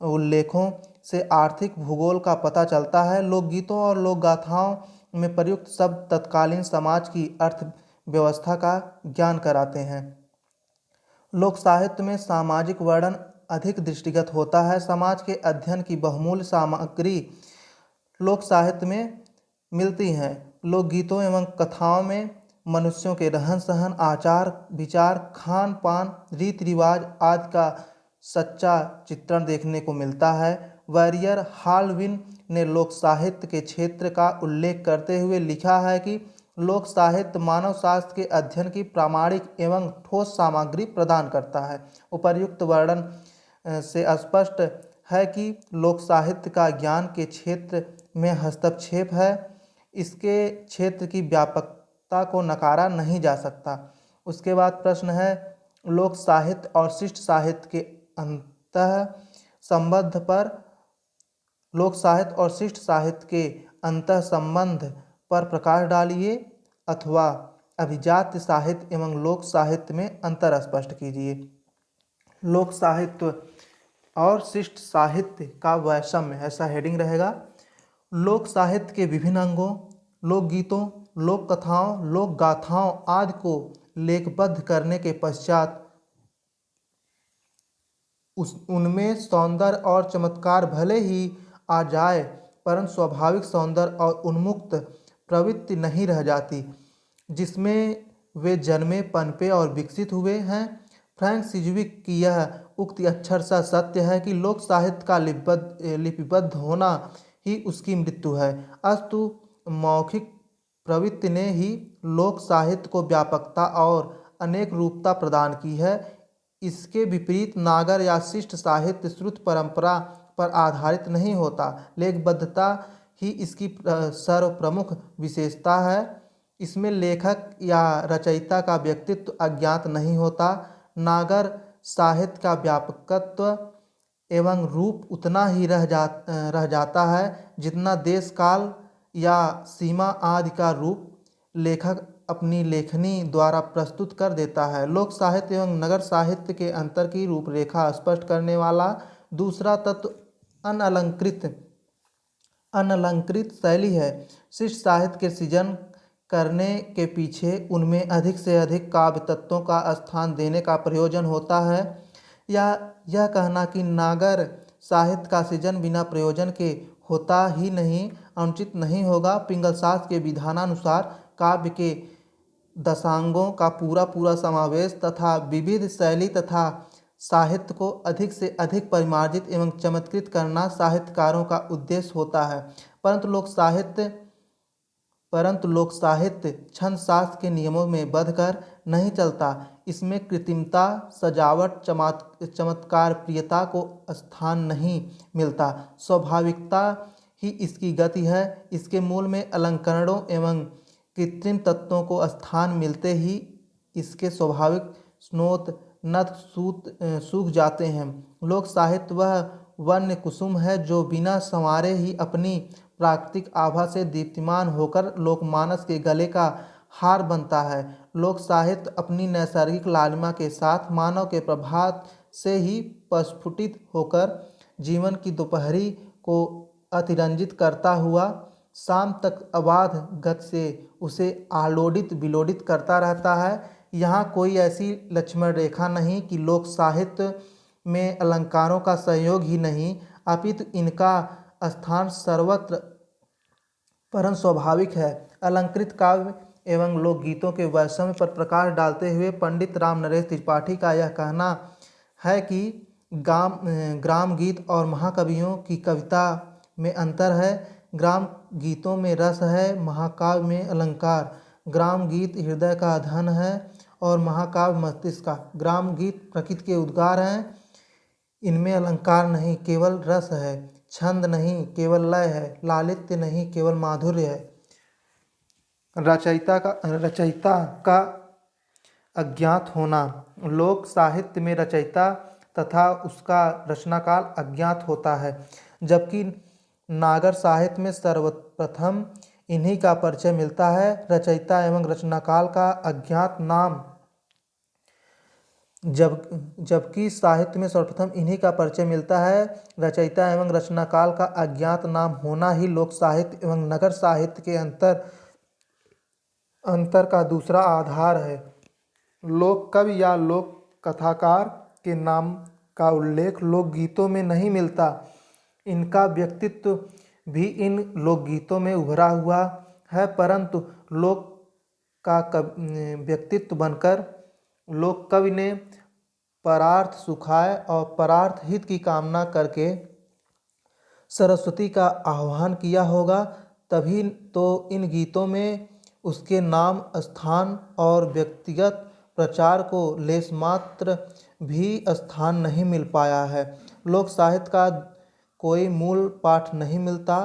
S1: उल्लेखों से आर्थिक भूगोल का पता चलता है। लोकगीतों और लोक गाथाओं में प्रयुक्त शब्द तत्कालीन समाज की अर्थव्यवस्था का ज्ञान कराते हैं। लोक साहित्य में सामाजिक वर्णन अधिक दृष्टिगत होता है। समाज के अध्ययन की बहुमूल्य सामग्री लोक साहित्य में मिलती हैं। लोकगीतों एवं कथाओं में मनुष्यों के रहन सहन, आचार विचार, खान पान, रीति रिवाज आदि का सच्चा चित्रण देखने को मिलता है। वैरियर हाल्विन ने लोक साहित्य के क्षेत्र का उल्लेख करते हुए लिखा है कि लोक साहित्य मानव शास्त्र के अध्ययन की प्रामाणिक एवं ठोस सामग्री प्रदान करता है। उपर्युक्त वर्णन से स्पष्ट है कि लोक साहित्य का ज्ञान के क्षेत्र में हस्तक्षेप है। इसके क्षेत्र की व्यापकता को नकारा नहीं जा सकता। उसके बाद प्रश्न है, लोक साहित्य और शिष्ट साहित्य के अंतः संबंध पर लोक साहित्य और शिष्ट साहित्य के अंतः संबंध पर प्रकाश डालिए, अथवा अभिजात्य साहित्य एवं लोक साहित्य में अंतर स्पष्ट कीजिए। लोक साहित्य और शिष्ट साहित्य का वैषम्य, ऐसा हेडिंग रहेगा। लोक साहित्य के विभिन्न अंगों, लोकगीतों, लोक कथाओं, लोक गाथाओं आदि को लेखबद्ध करने के पश्चात उनमें सौंदर्य और चमत्कार भले ही आ जाए, परंतु स्वाभाविक सौंदर्य और उन्मुक्त प्रवृत्ति नहीं रह जाती जिसमें वे जन्मे, पनपे और विकसित हुए हैं। फ्रैंक सिजविक की यह उक्ति अक्षरशः सत्य है कि लोक साहित्य का लिपिबद्ध होना ही उसकी मृत्यु है। अस्तु मौखिक प्रवृत्ति ने ही लोक साहित्य को व्यापकता और अनेक रूपता प्रदान की है। इसके विपरीत नागर या शिष्ट साहित्य श्रुत परंपरा पर आधारित नहीं होता। लेखबद्धता ही इसकी सर्वप्रमुख विशेषता है। इसमें लेखक या रचयिता का व्यक्तित्व अज्ञात नहीं होता। नागर साहित्य का व्यापकत्व एवं रूप उतना ही रह जाता है जितना देश काल या सीमा आदि का रूप लेखक अपनी लेखनी द्वारा प्रस्तुत कर देता है। लोक साहित्य एवं नगर साहित्य के अंतर की रूपरेखा स्पष्ट करने वाला दूसरा तत्व अनलंकृत शैली है। शिष्ट साहित्य के सृजन करने के पीछे उनमें अधिक से अधिक काव्य तत्वों का स्थान देने का प्रयोजन होता है। या यह कहना कि नागर साहित्य का सृजन बिना प्रयोजन के होता ही नहीं अनुचित नहीं होगा। पिंगल शास्त्र के विधानानुसार काव्य के दशांगों का पूरा समावेश तथा विविध शैली तथा साहित्य को अधिक से अधिक परिमार्जित एवं चमत्कृत करना साहित्यकारों का उद्देश्य होता है। परंतु लोक साहित्य छंद शास्त्र के नियमों में बंधकर नहीं चलता। इसमें कृत्रिमता, सजावट, चमत्कार प्रियता को स्थान नहीं मिलता। स्वाभाविकता ही इसकी गति है। इसके मूल में अलंकरणों एवं कृत्रिम तत्वों को स्थान मिलते ही इसके स्वाभाविक स्रोत नत सूख जाते हैं। लोक साहित्य वह वन्य कुसुम है जो बिना संवारे ही अपनी प्राकृतिक आभा से दीप्तिमान होकर लोकमानस के गले का हार बनता है। लोक साहित्य अपनी नैसर्गिक लालिमा के साथ मानव के प्रभात से ही प्रस्फुटित होकर जीवन की दोपहरी को अतिरंजित करता हुआ शाम तक अबाध गति से उसे आलोडित विलोडित करता रहता है। यहाँ कोई ऐसी लक्ष्मण रेखा नहीं कि लोक साहित्य में अलंकारों का सहयोग ही नहीं, अपितु इनका स्थान सर्वत्र परम स्वाभाविक है। अलंकृत काव्य एवं लोकगीतों के वैषम्य पर प्रकाश डालते हुए पंडित राम नरेश त्रिपाठी का यह कहना है कि ग्राम गीत और महाकवियों की कविता में अंतर है। ग्राम गीतों में रस है, महाकाव्य में अलंकार। ग्राम गीत हृदय का धन है और महाकाव्य मस्तिष्क का। ग्राम गीत प्रकृति के उद्गार हैं, इनमें अलंकार नहीं केवल रस है, छंद नहीं केवल लय है, लालित्य नहीं केवल माधुर्य है। रचयिता का अज्ञात होना। लोक साहित्य में रचयिता तथा उसका रचनाकाल अज्ञात होता है, जबकि नागर साहित्य में सर्वप्रथम इन्हीं का परिचय मिलता है। रचयिता एवं रचनाकाल का अज्ञात नाम जबकि साहित्य में सर्वप्रथम इन्हीं का परिचय मिलता है। रचयिता एवं रचनाकाल का अज्ञात नाम होना ही लोक साहित्य एवं नगर साहित्य के अंतर का दूसरा आधार है। लोक कवि या लोक कथाकार के नाम का उल्लेख लोकगीतों में नहीं मिलता। इनका व्यक्तित्व भी इन लोकगीतों में उभरा हुआ है, परंतु लोक का व्यक्तित्व बनकर लोक कवि ने परार्थ सुखाय और परार्थ हित की कामना करके सरस्वती का आह्वान किया होगा, तभी तो इन गीतों में उसके नाम, स्थान और व्यक्तिगत प्रचार को लेशमात्र भी स्थान नहीं मिल पाया है। लोक साहित्य का कोई मूल पाठ नहीं मिलता,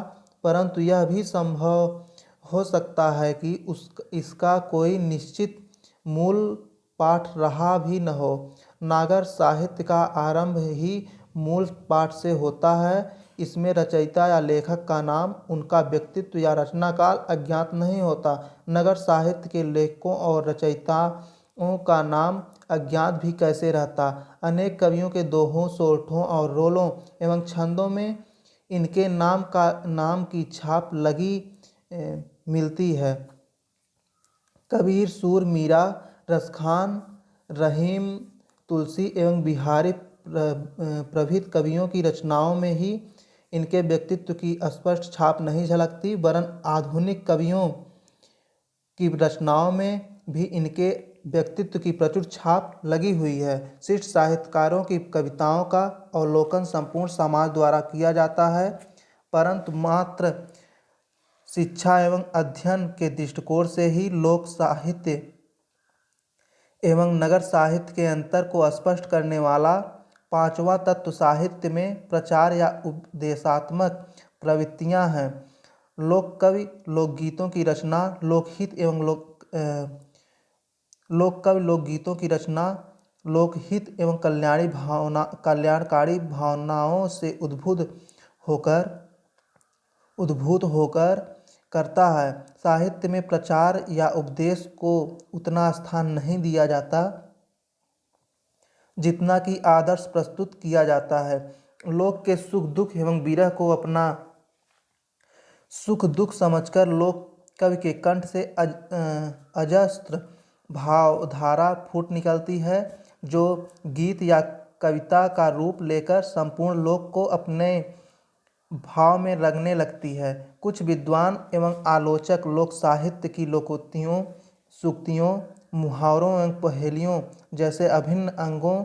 S1: परंतु यह भी संभव हो सकता है कि इसका कोई निश्चित मूल पाठ रहा भी न हो। नागर साहित्य का आरंभ ही मूल पाठ से होता है। इसमें रचयिता या लेखक का नाम, उनका व्यक्तित्व या रचना काल अज्ञात नहीं होता। नगर साहित्य के लेखकों और रचयिताओं का नाम अज्ञात भी कैसे रहता। अनेक कवियों के दोहों, सोरठों और रोलों एवं छंदों में इनके नाम की छाप लगी मिलती है। कबीर, सूर, मीरा, रसखान, रहीम, तुलसी एवं बिहारी प्रभृत कवियों की रचनाओं में ही इनके व्यक्तित्व की स्पष्ट छाप नहीं झलकती, वरन आधुनिक कवियों की रचनाओं में भी इनके व्यक्तित्व की प्रचुर छाप लगी हुई है। शिष्ट साहित्यकारों की कविताओं का अवलोकन संपूर्ण समाज द्वारा किया जाता है, परंतु मात्र शिक्षा एवं अध्ययन के दृष्टिकोण से ही लोक साहित्य एवं नगर साहित्य के अंतर को स्पष्ट करने वाला पांचवा तत्व साहित्य में प्रचार या उपदेशात्मक प्रवृत्तियां हैं। लोक कवि लोकगीतों की रचना, लोकहित एवं कल्याणकारी भावनाओं से उद्भूत होकर करता है। साहित्य में प्रचार या उपदेश को उतना स्थान नहीं दिया जाता जितना कि आदर्श प्रस्तुत किया जाता है। लोक के सुख दुख एवं विरह को अपना सुख दुख समझकर लोक कवि के कंठ से अजस्त्र भावधारा फूट निकलती है, जो गीत या कविता का रूप लेकर संपूर्ण लोक को अपने भाव में रंगने लगती है। कुछ विद्वान एवं आलोचक लोक साहित्य की लोकोक्तियों, सूक्तियों, मुहावरों एवं पहेलियों जैसे अभिन्न अंगों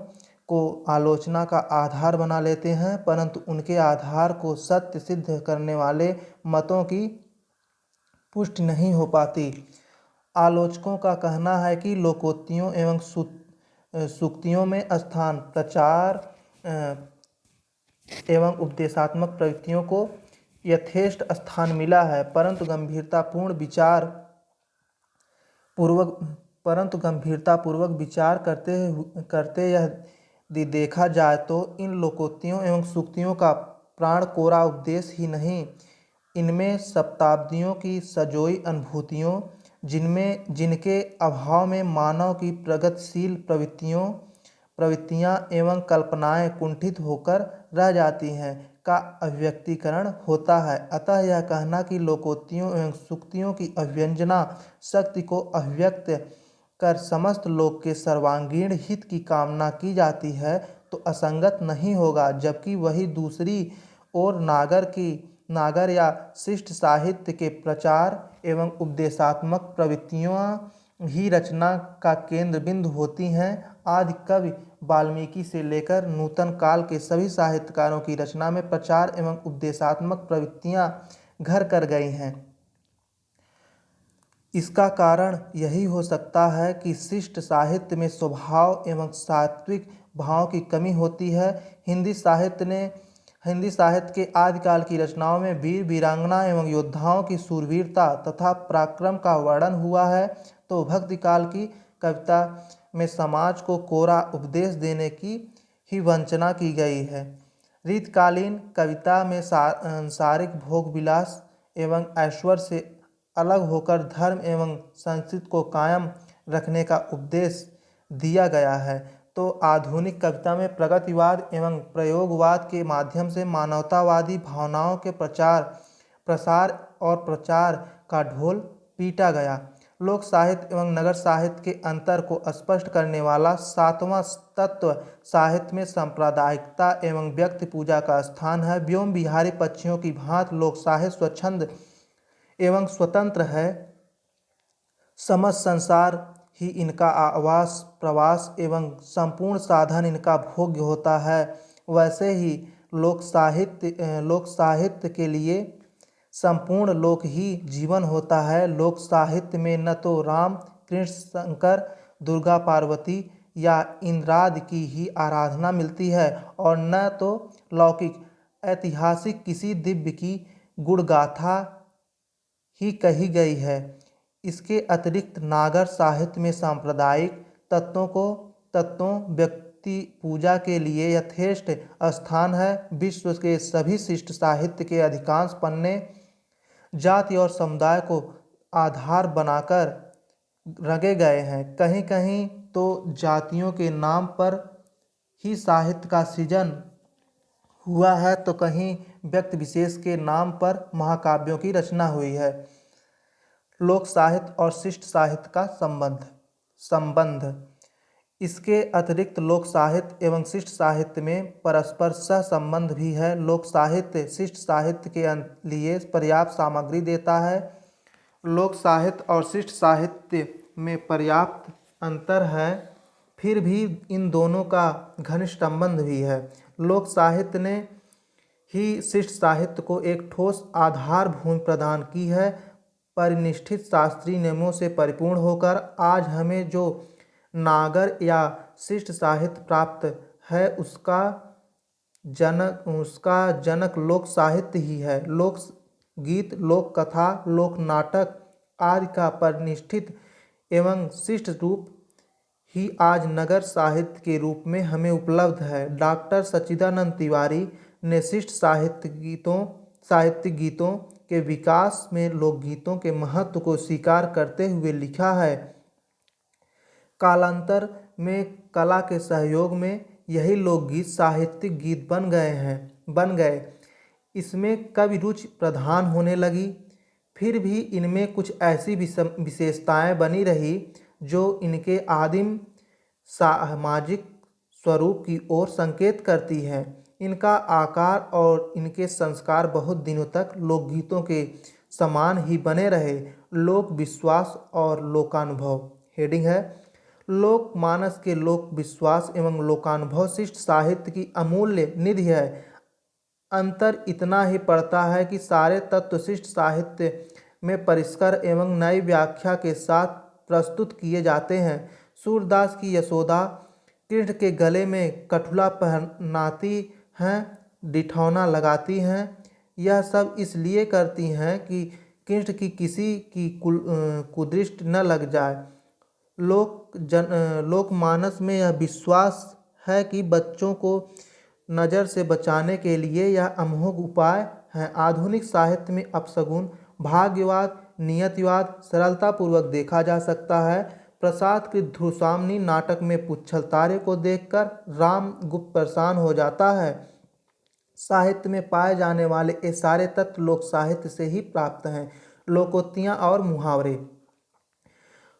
S1: को आलोचना का आधार बना लेते हैं, परंतु उनके आधार को सत्य सिद्ध करने वाले मतों की पुष्टि नहीं हो पाती। आलोचकों का कहना है कि लोकोक्तियों एवं सूक्तियों में स्थान प्रचार एवं उपदेशात्मक प्रवृत्तियों को यथेष्ट स्थान मिला है, परंतु गंभीरतापूर्वक विचार करते यदि देखा जाए तो इन लोकोक्तियों एवं सूक्तियों का प्राण कोरा उपदेश ही नहीं, इनमें शताब्दियों की सजोई अनुभूतियों, जिनके अभाव में मानव की प्रगतिशील प्रवृत्तियां एवं कल्पनाएं कुंठित होकर रह जाती हैं, का अभिव्यक्तिकरण होता है। अतः यह कहना कि लोकोक्तियों एवं सूक्तियों की अभिव्यंजना शक्ति को अभिव्यक्त कर समस्त लोक के सर्वांगीण हित की कामना की जाती है तो असंगत नहीं होगा, जबकि वही दूसरी ओर नागर या शिष्ट साहित्य के प्रचार एवं उपदेशात्मक प्रवृत्तियां ही रचना का केंद्र बिंदु होती हैं। आदि कवि वाल्मीकि से लेकर नूतन काल के सभी साहित्यकारों की रचना में प्रचार एवं उपदेशात्मक प्रवृत्तियां घर कर गई हैं। इसका कारण यही हो सकता है कि शिष्ट साहित्य में स्वभाव एवं सात्विक भाव की कमी होती है। हिंदी साहित्य के आदिकाल की रचनाओं में वीर वीरांगना एवं योद्धाओं की शूरवीरता तथा पराक्रम का वर्णन हुआ है, तो भक्ति काल की कविता में समाज को कोरा उपदेश देने की ही वंचना की गई है। रीतकालीन कविता में सांसारिक भोग विलास एवं ऐश्वर्य से अलग होकर धर्म एवं संस्कृति को कायम रखने का उपदेश दिया गया है, तो आधुनिक कविता में प्रगतिवाद एवं प्रयोगवाद के माध्यम से मानवतावादी भावनाओं के प्रसार और प्रचार का ढोल पीटा गया। लोक साहित्य एवं नगर साहित्य के अंतर को स्पष्ट करने वाला सातवां तत्व साहित्य में सांप्रदायिकता एवं व्यक्ति पूजा का स्थान है। व्योम विहारी पक्षियों की भांति लोक साहित्य स्वच्छंद एवं स्वतंत्र है। समस्त संसार ही इनका आवास प्रवास एवं संपूर्ण साधन इनका भोग्य होता है। वैसे ही लोक साहित्य के लिए संपूर्ण लोक ही जीवन होता है। लोक साहित्य में न तो राम कृष्ण शंकर दुर्गा पार्वती या इंद्रादि की ही आराधना मिलती है और न तो लौकिक ऐतिहासिक किसी दिव्य की गुणगाथा ही कही गई है। इसके अतिरिक्त नागर साहित्य में सांप्रदायिक तत्वों व्यक्ति पूजा के लिए यथेष्ट स्थान है। विश्व के सभी शिष्ट साहित्य के अधिकांश पन्ने जाति और समुदाय को आधार बनाकर रंगे गए हैं। कहीं कहीं तो जातियों के नाम पर ही साहित्य का सृजन हुआ है तो कहीं व्यक्ति विशेष के नाम पर महाकाव्यों की रचना हुई है। लोक साहित्य और शिष्ट साहित्य का संबंध इसके अतिरिक्त लोक साहित्य एवं शिष्ट साहित्य में परस्पर सह संबंध भी है। लोक साहित्य शिष्ट साहित्य के लिए पर्याप्त सामग्री देता है। लोक साहित्य और शिष्ट साहित्य में पर्याप्त अंतर है, फिर भी इन दोनों का घनिष्ठ संबंध भी है। लोक साहित्य ने ही शिष्ट साहित्य को एक ठोस आधारभूमि प्रदान की है। परिनिष्ठित शास्त्रीय नियमों से परिपूर्ण होकर आज हमें जो नागर या शिष्ट साहित्य प्राप्त है उसका जनक लोक साहित्य ही है। लोक गीत, लोक कथा, लोक नाटक आदि का परिनिष्ठित एवं शिष्ट रूप ही आज नगर साहित्य के रूप में हमें उपलब्ध है। डॉक्टर सच्चिदानंद तिवारी ने शिष्ट साहित्यिक गीतों के विकास में लोकगीतों के महत्व को स्वीकार करते हुए लिखा है। कालांतर में कला के सहयोग में यही लोकगीत साहित्यिक गीत बन गए। इसमें कवि रुचि प्रधान होने लगी। फिर भी इनमें कुछ ऐसी विशेषताएं बनी रही जो इनके आदिम सामाजिक स्वरूप की ओर संकेत करती है। इनका आकार और इनके संस्कार बहुत दिनों तक लोकगीतों के समान ही बने रहे। लोक विश्वास और लोकानुभव हेडिंग है। लोकमानस के लोक विश्वास एवं लोकानुभव शिष्ट साहित्य की अमूल्य निधि है। अंतर इतना ही पड़ता है कि सारे तत्व शिष्ट साहित्य में परिष्कार एवं नई व्याख्या के साथ प्रस्तुत किए जाते हैं। सूरदास की यशोदा कृष्ण के गले में कठुला पहनाती हैं, डिठौना लगाती हैं। यह सब इसलिए करती हैं कि कृष्ण की किसी की कुदृष्टि न लग जाए। लोकमानस में यह विश्वास है कि बच्चों को नज़र से बचाने के लिए यह अमोघ उपाय है। आधुनिक साहित्य में अपशगुन, भाग्यवाद, नियतिवाद सरलतापूर्वक देखा जा सकता है। प्रसाद के ध्रुवसामनी नाटक में पुच्छल तारे को देखकर राम गुप्त परेशान हो जाता है। साहित्य में पाए जाने वाले ये सारे तत्व लोक साहित्य से ही प्राप्त हैं। लोकोक्तियाँ और मुहावरे।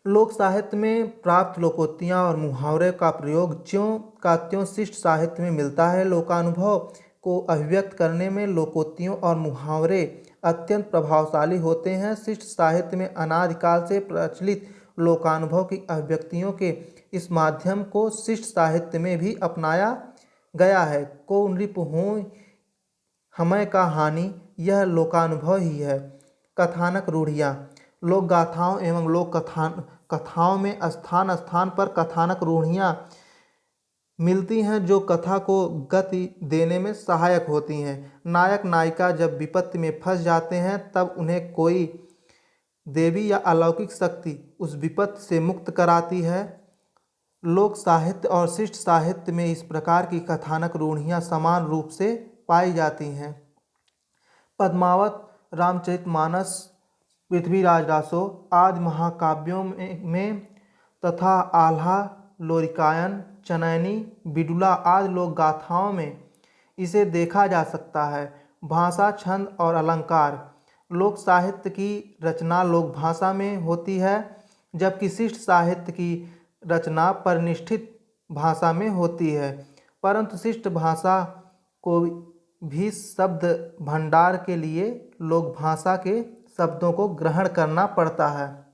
S1: लोक साहित्य में प्राप्त लोकोक्तियाँ और मुहावरे का प्रयोग ज्यों का त्यों शिष्ट साहित्य में मिलता है। लोकानुभव को अभिव्यक्त करने में लोकोक्तियों और मुहावरे अत्यंत प्रभावशाली होते हैं। शिष्ट साहित्य में अनादिकाल से प्रचलित लोकानुभव की अभिव्यक्तियों के इस माध्यम को शिष्ट साहित्य में भी अपनाया गया है। को नृप हों हमें का हानि, यह लोकानुभव ही है। कथानक रूढ़ियाँ। लोक गाथाओं एवं लोक कथाओं में स्थान स्थान पर कथानक रूढ़ियाँ मिलती हैं जो कथा को गति देने में सहायक होती हैं। नायक नायिका जब विपत्ति में फंस जाते हैं तब उन्हें कोई देवी या अलौकिक शक्ति उस विपत्ति से मुक्त कराती है। लोक साहित्य और शिष्ट साहित्य में इस प्रकार की कथानक रूढ़ियाँ समान रूप से पाई जाती हैं। पद्मावत, रामचरितमानस, पृथ्वीराज रासो आदि महाकाव्यों में तथा आल्हा, लोरिकायन, चनैनी, बिडुला आदि लोक गाथाओं में इसे देखा जा सकता है। भाषा, छंद और अलंकार। लोक साहित्य की रचना लोक भाषा में होती है जबकि शिष्ट साहित्य की रचना परिनिष्ठित भाषा में होती है। परंतु शिष्ट भाषा को भी शब्द भंडार के लिए लोक भाषा के शब्दों को ग्रहण करना पड़ता है।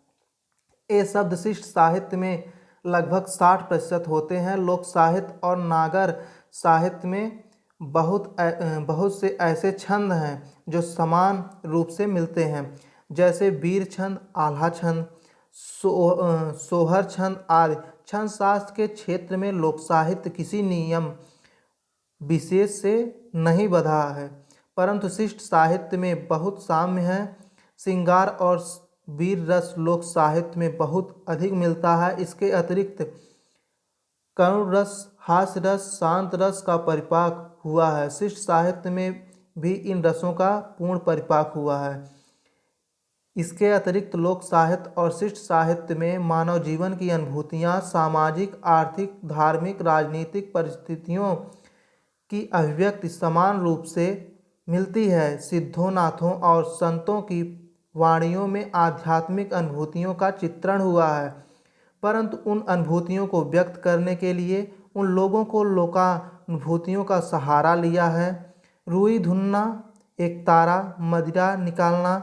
S1: ये शब्द शिष्ट साहित्य में लगभग 60% होते हैं। लोक साहित्य और नागर साहित्य में बहुत से ऐसे छंद हैं जो समान रूप से मिलते हैं, जैसे वीर छंद, आल्हा छंद, सोहर छंद आदि। छंद शास्त्र के क्षेत्र में लोक साहित्य किसी नियम विशेष से नहीं बंधा है, परंतु शिष्ट साहित्य में बहुत साम्य है। श्रृंगार और वीर रस लोक साहित्य में बहुत अधिक मिलता है। इसके अतिरिक्त करुण रस, हास्य रस, शांत रस का परिपाक हुआ है। शिष्ट साहित्य में भी इन रसों का पूर्ण परिपाक हुआ है। इसके अतिरिक्त लोक साहित्य और शिष्ट साहित्य में मानव जीवन की अनुभूतियाँ, सामाजिक, आर्थिक, धार्मिक, राजनीतिक परिस्थितियों की अभिव्यक्ति समान रूप से मिलती है। सिद्धों, नाथों और संतों की वाणियों में आध्यात्मिक अनुभूतियों का चित्रण हुआ है, परंतु उन अनुभूतियों को व्यक्त करने के लिए उन लोगों को लोकानुभूतियों का सहारा लिया है। रुई धुनना, एक तारा, मदिरा निकालना,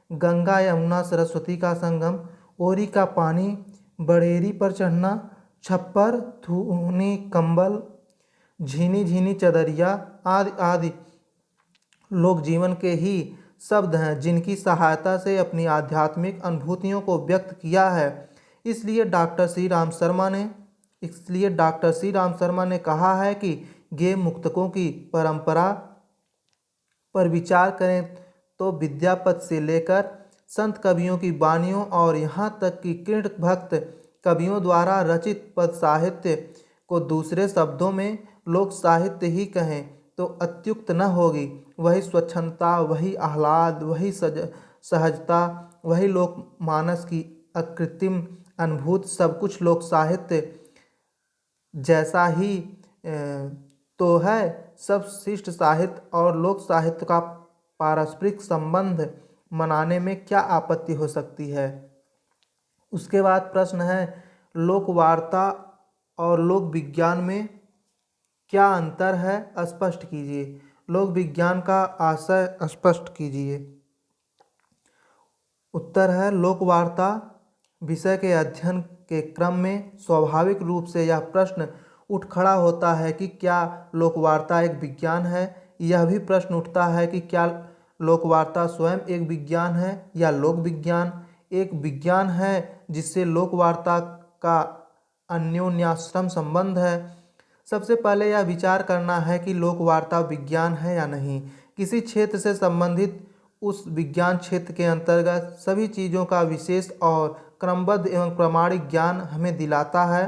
S1: गंगा यमुना सरस्वती का संगम, ओरी का पानी, बड़ेरी पर चढ़ना, छप्पर, धूनी कंबल, झीनी झीनी चदरिया आदि आदि लोक जीवन के ही शब्द हैं, जिनकी सहायता से अपनी आध्यात्मिक अनुभूतियों को व्यक्त किया है। इसलिए डॉक्टर श्री राम शर्मा ने कहा है कि गे मुक्तकों की परंपरा पर विचार करें तो विद्यापति से लेकर संत कवियों की वाणियों और यहाँ तक कि कृष्ण भक्त कवियों द्वारा रचित पद साहित्य को दूसरे शब्दों में लोक साहित्य ही कहें तो अत्युक्त न होगी। वही स्वच्छंदता, वही आह्लाद, वही सहजता, वही लोक मानस की अकृत्रिम अनुभूत, सब कुछ लोक साहित्य जैसा ही तो है। सब शिष्ट साहित्य और लोक साहित्य का पारस्परिक संबंध मनाने में क्या आपत्ति हो सकती है। उसके बाद प्रश्न है, लोक वार्ता और लोक विज्ञान में क्या अंतर है, स्पष्ट कीजिए। लोक विज्ञान का आशय स्पष्ट कीजिए। उत्तर है, लोक वार्ता विषय के अध्ययन के क्रम में स्वाभाविक रूप से यह प्रश्न उठ खड़ा होता है कि क्या लोक वार्ता एक विज्ञान है। यह भी प्रश्न उठता है कि क्या लोक वार्ता स्वयं एक विज्ञान है या लोक विज्ञान एक विज्ञान है जिससे लोक वार्ता का अन्योन्याश्रम संबंध है। सबसे पहले यह विचार करना है कि लोक वार्ता विज्ञान है या नहीं। किसी क्षेत्र से संबंधित उस विज्ञान क्षेत्र के अंतर्गत सभी चीज़ों का विशेष और क्रमबद्ध एवं प्रामाणिक ज्ञान हमें दिलाता है।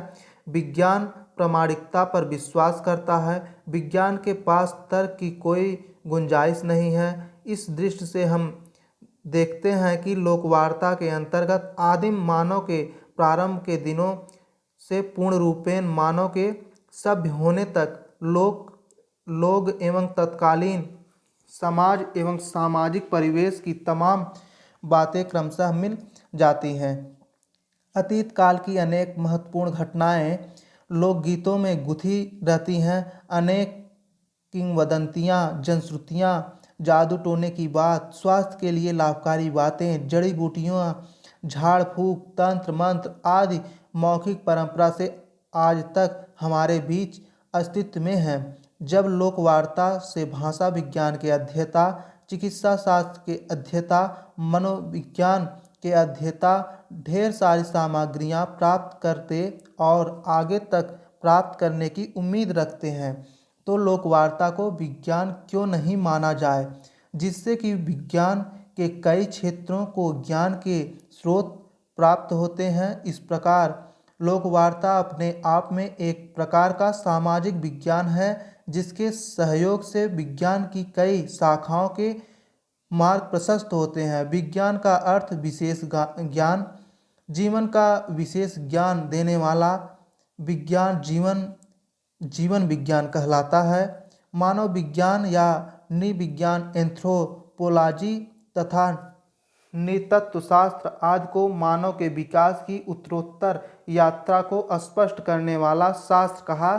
S1: विज्ञान प्रामाणिकता पर विश्वास करता है। विज्ञान के पास तर्क की कोई गुंजाइश नहीं है। इस दृष्टि से हम देखते हैं कि लोकवार्ता के अंतर्गत आदिम मानव के प्रारंभ के दिनों से पूर्ण रूपेण मानव के सभ्य होने तक लोग एवं तत्कालीन समाज एवं सामाजिक परिवेश की तमाम बातें क्रमशः मिल जाती हैं। अतीत काल की अनेक महत्वपूर्ण घटनाएं लोकगीतों में गुथी रहती हैं। अनेक किंवदंतियाँ, जनश्रुतियाँ, जादू टोने की बात, स्वास्थ्य के लिए लाभकारी बातें, जड़ी बूटियाँ, झाड़ फूक, तंत्र मंत्र आदि मौखिक परंपरा से आज तक हमारे बीच अस्तित्व में हैं। जब लोकवार्ता से भाषा विज्ञान के अध्येता, चिकित्सा शास्त्र के अध्येता, मनोविज्ञान के अध्येता ढेर सारी सामग्रियाँ प्राप्त करते और आगे तक प्राप्त करने की उम्मीद रखते हैं, तो लोकवार्ता को विज्ञान क्यों नहीं माना जाए, जिससे कि विज्ञान के कई क्षेत्रों को ज्ञान के स्रोत प्राप्त होते हैं। इस प्रकार लोकवार्ता अपने आप में एक प्रकार का सामाजिक विज्ञान है, जिसके सहयोग से विज्ञान की कई शाखाओं के मार्ग प्रशस्त होते हैं। विज्ञान का अर्थ विशेष ज्ञान, जीवन का विशेष ज्ञान देने वाला विज्ञान जीवन विज्ञान कहलाता है। मानव विज्ञान या नृविज्ञान, एंथ्रोपोलॉजी तथा नृतत्वशास्त्र आदि को मानव के विकास की उत्तरोत्तर यात्रा को स्पष्ट करने वाला शास्त्र कहा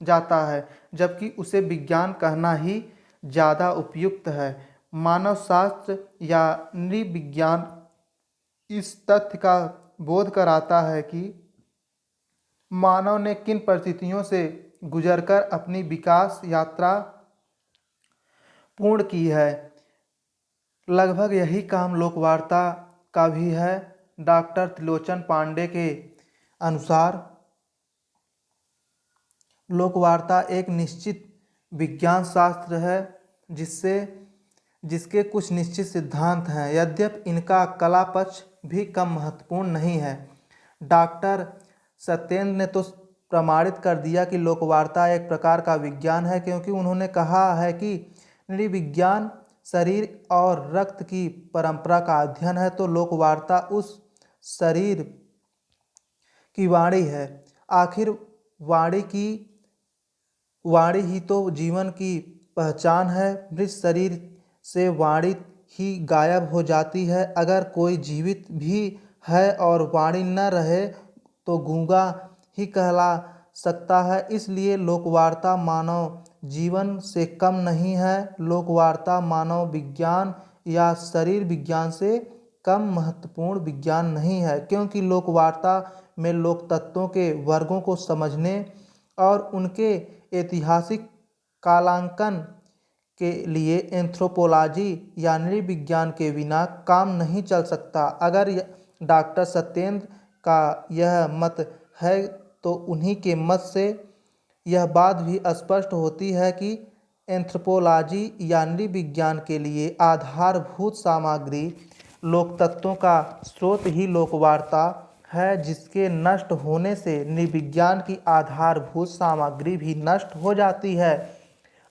S1: जाता है, जबकि उसे विज्ञान कहना ही ज़्यादा उपयुक्त है। मानव शास्त्र या नृविज्ञान इस तथ्य का बोध कराता है कि मानव ने किन परिस्थितियों से गुजरकर अपनी विकास यात्रा पूर्ण की है। लगभग यही काम लोकवार्ता का भी है। डॉक्टर त्रिलोचन पांडे के अनुसार लोकवार्ता एक निश्चित विज्ञान शास्त्र है जिसके कुछ निश्चित सिद्धांत हैं, यद्यपि इनका कला पक्ष भी कम महत्वपूर्ण नहीं है। डॉक्टर सत्येंद्र ने तो प्रमाणित कर दिया कि लोकवार्ता एक प्रकार का विज्ञान है, क्योंकि उन्होंने कहा है कि नृविज्ञान शरीर और रक्त की परंपरा का अध्ययन है, तो लोकवार्ता उस शरीर की वाणी है। आखिर वाणी ही तो जीवन की पहचान है। मृत शरीर से वाणी ही गायब हो जाती है। अगर कोई जीवित भी है और वाणी न रहे तो गूंगा ही कहला सकता है। इसलिए लोकवार्ता मानव जीवन से कम नहीं है। लोकवार्ता मानव विज्ञान या शरीर विज्ञान से कम महत्वपूर्ण विज्ञान नहीं है, क्योंकि लोकवार्ता में लोक तत्वों के वर्गों को समझने और उनके ऐतिहासिक कालांकन के लिए एंथ्रोपोलॉजी या नृविज्ञान के बिना काम नहीं चल सकता। अगर डॉक्टर सत्येंद्र का यह मत है तो उन्हीं के मत से यह बात भी स्पष्ट होती है कि एंथ्रोपोलॉजी या नृविज्ञान के लिए आधारभूत सामग्री लोकतत्वों का स्रोत ही लोकवार्ता है, जिसके नष्ट होने से नृविज्ञान की आधारभूत सामग्री भी नष्ट हो जाती है।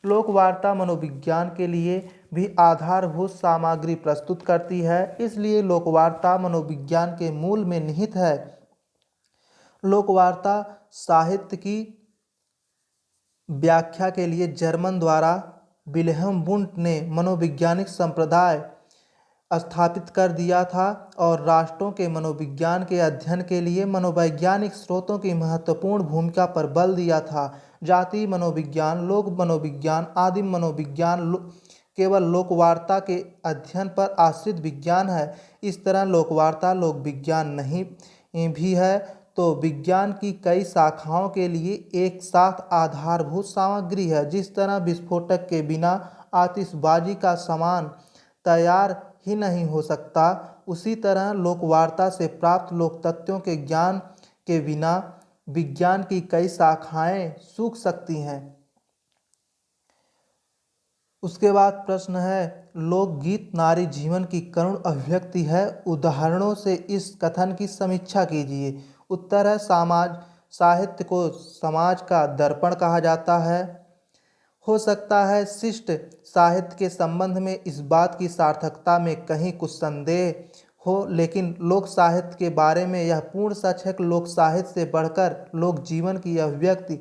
S1: लोकवार्ता मनोविज्ञान के लिए भी आधारभूत सामग्री प्रस्तुत करती है, इसलिए लोकवार्ता मनोविज्ञान के मूल में निहित है। लोकवार्ता साहित्य की व्याख्या के लिए जर्मन द्वारा विल्हेम वुंट ने मनोवैज्ञानिक संप्रदाय स्थापित कर दिया था और राष्ट्रों के मनोविज्ञान के अध्ययन के लिए मनोवैज्ञानिक स्रोतों की महत्वपूर्ण भूमिका पर बल दिया था। जातीय मनोविज्ञान, लोक मनोविज्ञान, आदिम मनोविज्ञान केवल लोकवार्ता के अध्ययन पर आश्रित विज्ञान है। इस तरह लोकवार्ता लोक विज्ञान नहीं भी है तो विज्ञान की कई शाखाओं के लिए एक साथ आधारभूत सामग्री है। जिस तरह विस्फोटक के बिना आतिशबाजी का सामान तैयार ही नहीं हो सकता, उसी तरह लोकवार्ता से प्राप्त लोकतत्वों के ज्ञान के बिना विज्ञान की कई शाखाएं सूख सकती हैं। उसके बाद प्रश्न है, लोकगीत नारी जीवन की करुण अभिव्यक्ति है, उदाहरणों से इस कथन की समीक्षा कीजिए। उत्तर है, साहित्य को समाज का दर्पण कहा जाता है। हो सकता है शिष्ट साहित्य के संबंध में इस बात की सार्थकता में कहीं कुछ संदेह हो, लेकिन लोक साहित्य के बारे में यह पूर्ण सच है कि लोक साहित्य से बढ़कर लोक जीवन की अभिव्यक्ति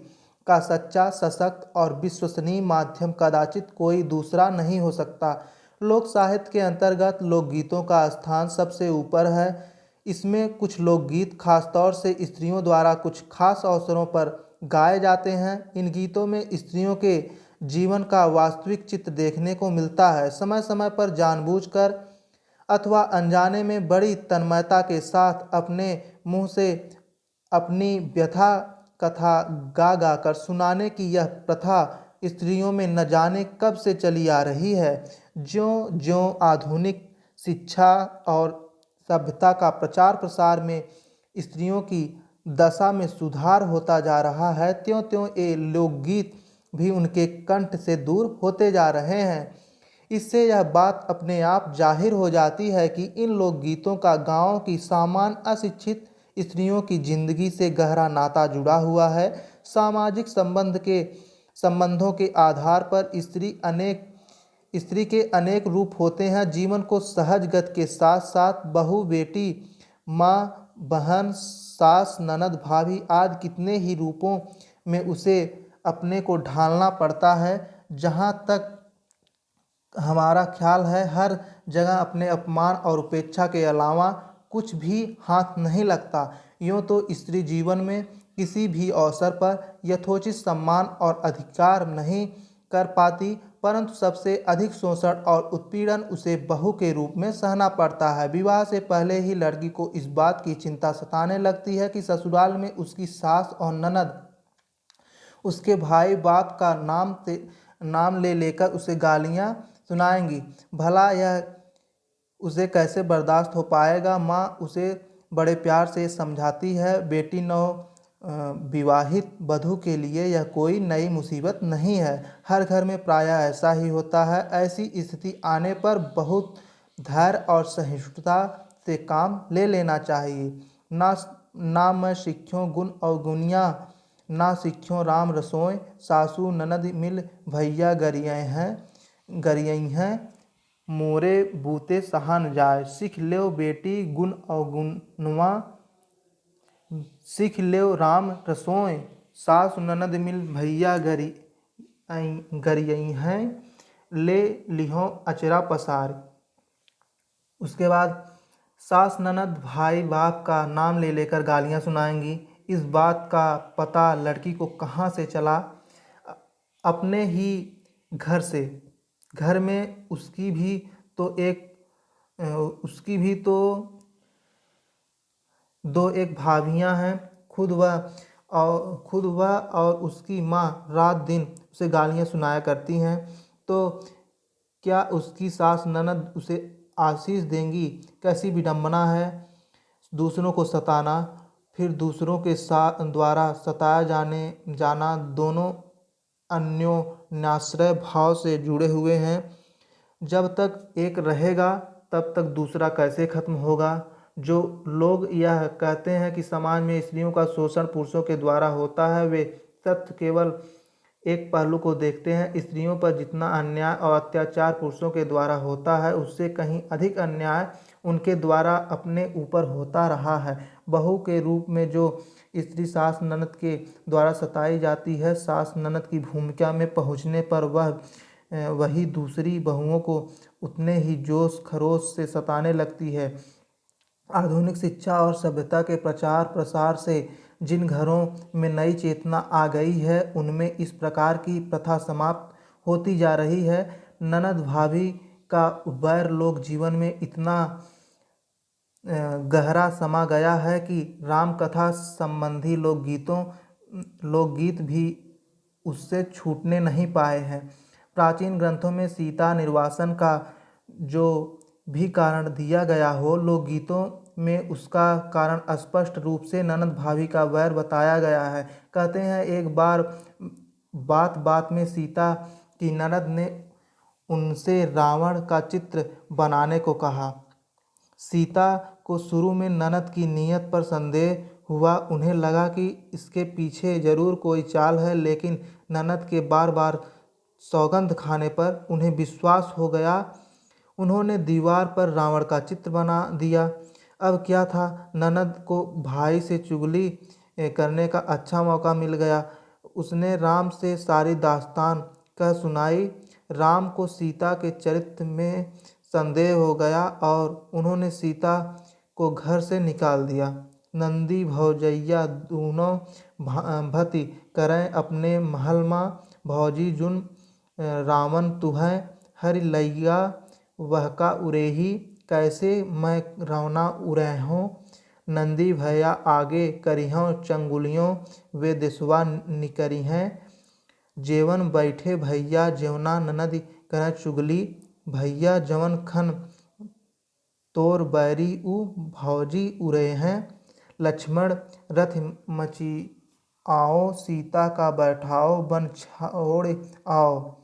S1: का सच्चा, सशक्त और विश्वसनीय माध्यम कदाचित कोई दूसरा नहीं हो सकता। लोक साहित्य के अंतर्गत लोकगीतों का स्थान सबसे ऊपर है। इसमें कुछ लोकगीत खासतौर से स्त्रियों द्वारा कुछ खास अवसरों पर गाए जाते हैं। इन गीतों में स्त्रियों के जीवन का वास्तविक चित्र देखने को मिलता है। समय समय पर जानबूझकर अथवा अनजाने में बड़ी तन्मयता के साथ अपने मुंह से अपनी व्यथा कथा गा गा कर सुनाने की यह प्रथा स्त्रियों में न जाने कब से चली आ रही है। ज्यों ज्यों आधुनिक शिक्षा और सभ्यता का प्रचार प्रसार में स्त्रियों की दशा में सुधार होता जा रहा है, त्यों त्यों ये लोकगीत भी उनके कंठ से दूर होते जा रहे हैं। इससे यह बात अपने आप जाहिर हो जाती है कि इन लोकगीतों का गांवों की सामान्य अशिक्षित स्त्रियों की जिंदगी से गहरा नाता जुड़ा हुआ है। सामाजिक संबंधों के आधार पर स्त्री के अनेक रूप होते हैं। जीवन को सहज गति के साथ साथ बहू, बेटी, माँ, बहन, सास, ननद, भाभी आदि कितने ही रूपों में उसे अपने को ढालना पड़ता है। जहाँ तक हमारा ख्याल है, हर जगह अपने अपमान और उपेक्षा के अलावा कुछ भी हाथ नहीं लगता। यूँ तो स्त्री जीवन में किसी भी अवसर पर यथोचित सम्मान और अधिकार नहीं कर पाती, परंतु सबसे अधिक शोषण और उत्पीड़न उसे बहू के रूप में सहना पड़ता है। विवाह से पहले ही लड़की को इस बात की चिंता सताने लगती है कि ससुराल में उसकी सास और ननद उसके भाई बाप का नाम ले लेकर उसे गालियाँ सुनाएंगी। भला यह उसे कैसे बर्दाश्त हो पाएगा। माँ उसे बड़े प्यार से समझाती है, बेटी नव विवाहित वधू के लिए यह कोई नई मुसीबत नहीं है। हर घर में प्रायः ऐसा ही होता है। ऐसी स्थिति आने पर बहुत धैर्य और सहिष्णुता से काम ले लेना चाहिए। ना ना मैं सीख्यों गुण अवगुनिया, ना सीख्यों राम रसोई, सासू ननद मिल भैया गरियई हैं, मोरे बूते सहा न जाय। सीख ल्यो बेटी गुण अवगुणवा, सीख ल्यो राम रसोई, सास ननद मिल भैया गरियई हैं, ले लिहो अचरा पसार। उसके बाद सास ननद भाई बाप का नाम ले लेकर गालियाँ सुनाएंगी। इस बात का पता लड़की को कहाँ से चला? अपने ही घर से। घर में उसकी भी तो दो एक भाभियाँ हैं। खुद वह और उसकी माँ रात दिन उसे गालियाँ सुनाया करती हैं। तो क्या उसकी सास ननद उसे आशीष देंगी? कैसी विडंबना है। दूसरों को सताना, फिर दूसरों के द्वारा सताया जाना दोनों अन्योन्याश्रय भाव से जुड़े हुए हैं। जब तक एक रहेगा तब तक दूसरा कैसे खत्म होगा। जो लोग यह कहते हैं कि समाज में स्त्रियों का शोषण पुरुषों के द्वारा होता है, वे तथ्य केवल एक पहलू को देखते हैं। स्त्रियों पर जितना अन्याय और अत्याचार पुरुषों के द्वारा होता है, उससे कहीं अधिक अन्याय उनके द्वारा अपने ऊपर होता रहा है। बहू के रूप में जो स्त्री सास ननद के द्वारा सताई जाती है, सास ननद की भूमिका में पहुँचने पर वही दूसरी बहुओं को उतने ही जोश खरोश से सताने लगती है। आधुनिक शिक्षा और सभ्यता के प्रचार प्रसार से जिन घरों में नई चेतना आ गई है, उनमें इस प्रकार की प्रथा समाप्त होती जा रही है। ननद भाभी का वैर लोक जीवन में इतना गहरा समा गया है कि राम कथा संबंधी लोकगीत भी उससे छूटने नहीं पाए हैं। प्राचीन ग्रंथों में सीता निर्वासन का जो भी कारण दिया गया हो, लोकगीतों में उसका कारण स्पष्ट रूप से ननद भाभी का वैर बताया गया है। कहते हैं एक बार बात बात में सीता की ननद ने उनसे रावण का चित्र बनाने को कहा। सीता को शुरू में ननद की नीयत पर संदेह हुआ। उन्हें लगा कि इसके पीछे जरूर कोई चाल है, लेकिन ननद के बार बार सौगंध खाने पर उन्हें विश्वास हो गया। उन्होंने दीवार पर रावण का चित्र बना दिया। अब क्या था, ननद को भाई से चुगली करने का अच्छा मौका मिल गया। उसने राम से सारी दास्तान कह सुनाई। राम को सीता के चरित्र में संदेह हो गया और उन्होंने सीता को घर से निकाल दिया। नंदी भौजैया दूनों भति करें अपने महल माँ, भौजी जुन रावण तुहै हरि लैया वहका उरेही, कैसे मैं रवना उरेहों। नंदी भैया आगे करिहों चंगुलियों, वे देसवा निकरी हैं। जेवन बैठे भैया जेवना ननद करें चुगली, भैया जवन खन तोर बैरी उ भौजी उरे हैं। लक्ष्मण रथ मची आओ, सीता का बैठाओ बन छोड़ आओ।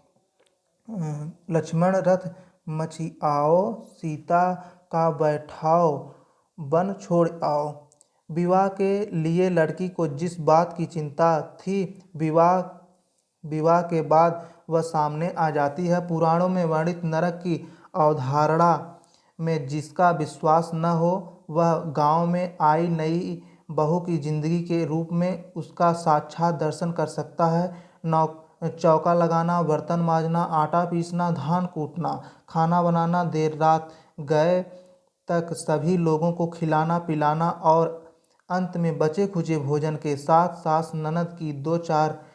S1: लक्ष्मण रथ मची आओ, सीता का बैठाओ बन छोड़ आओ। विवाह के लिए लड़की को जिस बात की चिंता थी, विवाह के बाद वह सामने आ जाती है। पुराणों में वर्णित नरक की अवधारणा में जिसका विश्वास न हो, वह गांव में आई नई बहू की जिंदगी के रूप में उसका साक्षात दर्शन कर सकता है। चौका लगाना, बर्तन मांजना, आटा पीसना, धान कूटना, खाना बनाना, देर रात गए तक सभी लोगों को खिलाना पिलाना और अंत में बचे खुचे भोजन के साथ सास ननद की दो चार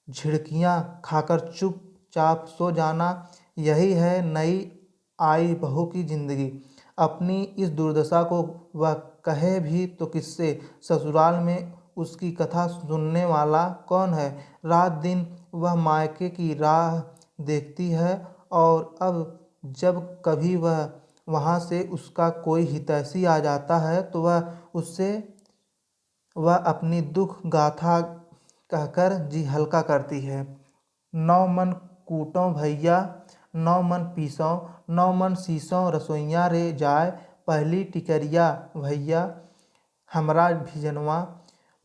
S1: झिड़कियाँ खाकर चुपचाप सो जाना, यही है नई आई बहू की जिंदगी। अपनी इस दुर्दशा को वह कहे भी तो किससे? ससुराल में उसकी कथा सुनने वाला कौन है? रात दिन वह मायके की राह देखती है और अब जब कभी वह वहाँ से उसका कोई हितैषी आ जाता है तो वह अपनी दुख गाथा कहकर जी हल्का करती है। नौ मन कूटों भैया, नौ मन पीसों, नौ मन सीसों रसोइयाँ रे जाय, पहली टिकरिया भैया हमरा भिजनवा,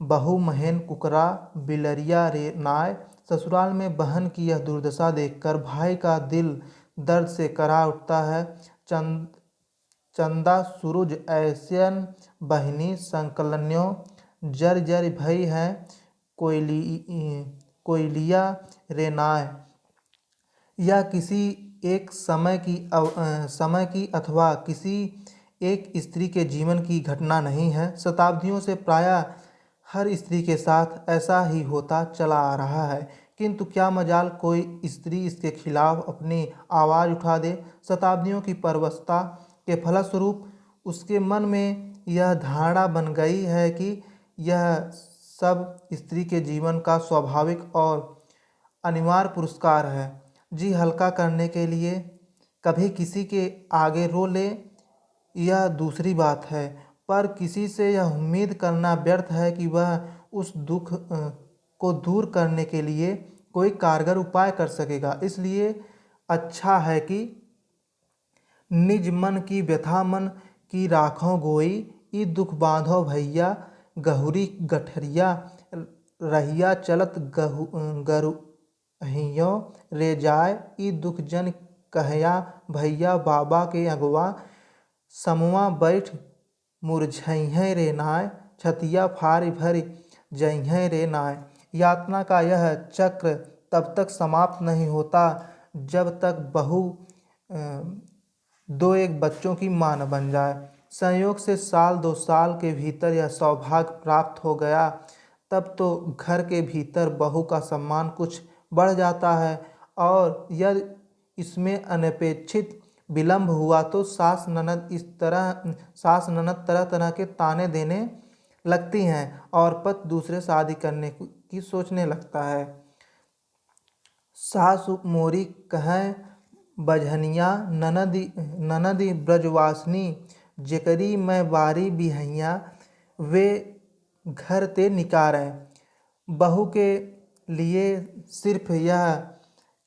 S1: बहू महेन कुकरा बिलरिया रे नाय। ससुराल में बहन की यह दुर्दशा देखकर भाई का दिल दर्द से करा उठता है। चंदा सूरज ऐसन बहिनी संकलन्यों, जर जर भई है कोयलिया रे नाय। यह किसी एक समय की अथवा किसी एक स्त्री के जीवन की घटना नहीं है। शताब्दियों से प्रायः हर स्त्री के साथ ऐसा ही होता चला आ रहा है, किंतु क्या मजाल कोई स्त्री इसके खिलाफ अपनी आवाज़ उठा दे। शताब्दियों की परवशता के फलस्वरूप उसके मन में यह धारणा बन गई है कि यह सब स्त्री के जीवन का स्वाभाविक और अनिवार्य पुरस्कार है। जी हल्का करने के लिए कभी किसी के आगे रो ले, यह दूसरी बात है, पर किसी से यह उम्मीद करना व्यर्थ है कि वह उस दुख को दूर करने के लिए कोई कारगर उपाय कर सकेगा। इसलिए अच्छा है कि निज मन की व्यथा मन की राखों गोई, ई दुख बांधो भैया गहुरी गठरिया, रहिया चलत गरुहियों रे जाय, ई दुख जन कहया भैया बाबा के अगवा, समुआ बैठ मुरझइहें रे नाय, छतिया फारी भरी जइहें रे नाय। यातना का यह चक्र तब तक समाप्त नहीं होता जब तक बहू दो एक बच्चों की मां न बन जाए। संयोग से साल दो साल के भीतर यह सौभाग्य प्राप्त हो गया, तब तो घर के भीतर बहू का सम्मान कुछ बढ़ जाता है, और यदि इसमें अनपेक्षित विलंब हुआ तो सास ननद तरह तरह के ताने देने लगती हैं और पति दूसरे शादी करने की सोचने लगता है। सास मोरी कहें बझनिया, ननदी ब्रजवासिनी, जेकरी मैं बारी बिहैया, वे घर ते निकारें। बहू के लिए सिर्फ यह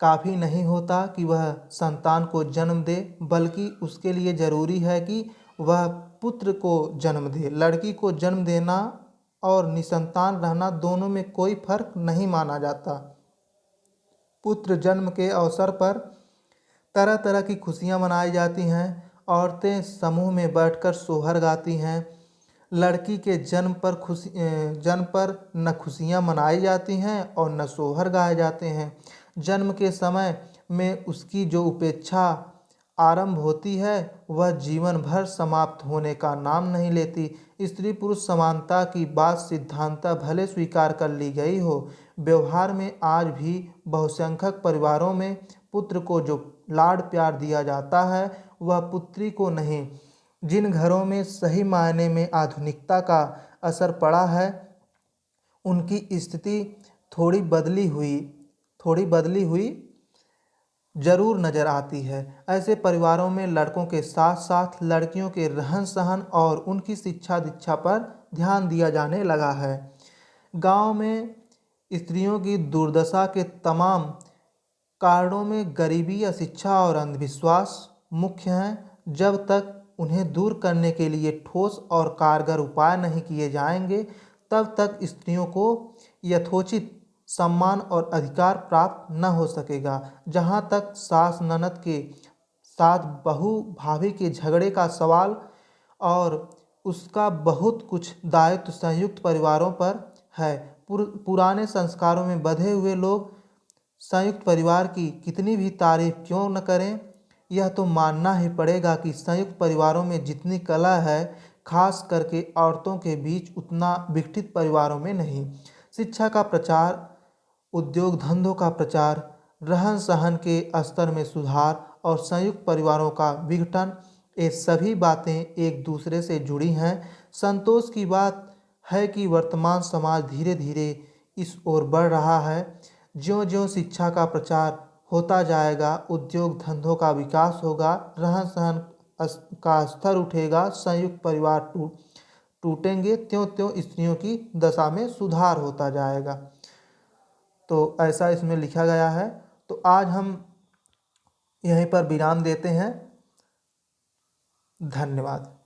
S1: काफ़ी नहीं होता कि वह संतान को जन्म दे, बल्कि उसके लिए ज़रूरी है कि वह पुत्र को जन्म दे। लड़की को जन्म देना और निसंतान रहना दोनों में कोई फर्क नहीं माना जाता। पुत्र जन्म के अवसर पर तरह तरह की खुशियाँ मनाई जाती हैं। औरतें समूह में बैठकर सोहर गाती हैं। लड़की के जन्म पर न खुशियाँ मनाई जाती हैं और न सोहर गाए जाते हैं। जन्म के समय में उसकी जो उपेक्षा आरंभ होती है वह जीवन भर समाप्त होने का नाम नहीं लेती। स्त्री पुरुष समानता की बात सिद्धांततः भले स्वीकार कर ली गई हो, व्यवहार में आज भी बहुसंख्यक परिवारों में पुत्र को जो लाड प्यार दिया जाता है वह पुत्री को नहीं। जिन घरों में सही मायने में आधुनिकता का असर पड़ा है उनकी स्थिति थोड़ी बदली हुई जरूर नज़र आती है। ऐसे परिवारों में लड़कों के साथ साथ लड़कियों के रहन सहन और उनकी शिक्षा दीक्षा पर ध्यान दिया जाने लगा है। गांव में स्त्रियों की दुर्दशा के तमाम कारणों में गरीबी, अशिक्षा और अंधविश्वास मुख्य हैं। जब तक उन्हें दूर करने के लिए ठोस और कारगर उपाय नहीं किए जाएंगे, तब तक स्त्रियों को यथोचित सम्मान और अधिकार प्राप्त न हो सकेगा। जहाँ तक सास ननद के साथ बहू भाभी के झगड़े का सवाल और उसका बहुत कुछ दायित्व संयुक्त परिवारों पर है। पुराने संस्कारों में बंधे हुए लोग संयुक्त परिवार की कितनी भी तारीफ क्यों न करें, यह तो मानना ही पड़ेगा कि संयुक्त परिवारों में जितनी कला है, खास करके औरतों के बीच उतना विकसित परिवारों में नहीं। शिक्षा का प्रचार, उद्योग धंधों का प्रचार, रहन सहन के स्तर में सुधार और संयुक्त परिवारों का विघटन, ये सभी बातें एक दूसरे से जुड़ी हैं। संतोष की बात है कि वर्तमान समाज धीरे धीरे इस ओर बढ़ रहा है। ज्यों ज्यों शिक्षा का प्रचार होता जाएगा, उद्योग धंधों का विकास होगा, रहन सहन का स्तर उठेगा, संयुक्त परिवार टूटेंगे, त्यों त्यों स्त्रियों की दशा में सुधार होता जाएगा। तो ऐसा इसमें लिखा गया है। तो आज हम यहीं पर विराम देते हैं। धन्यवाद।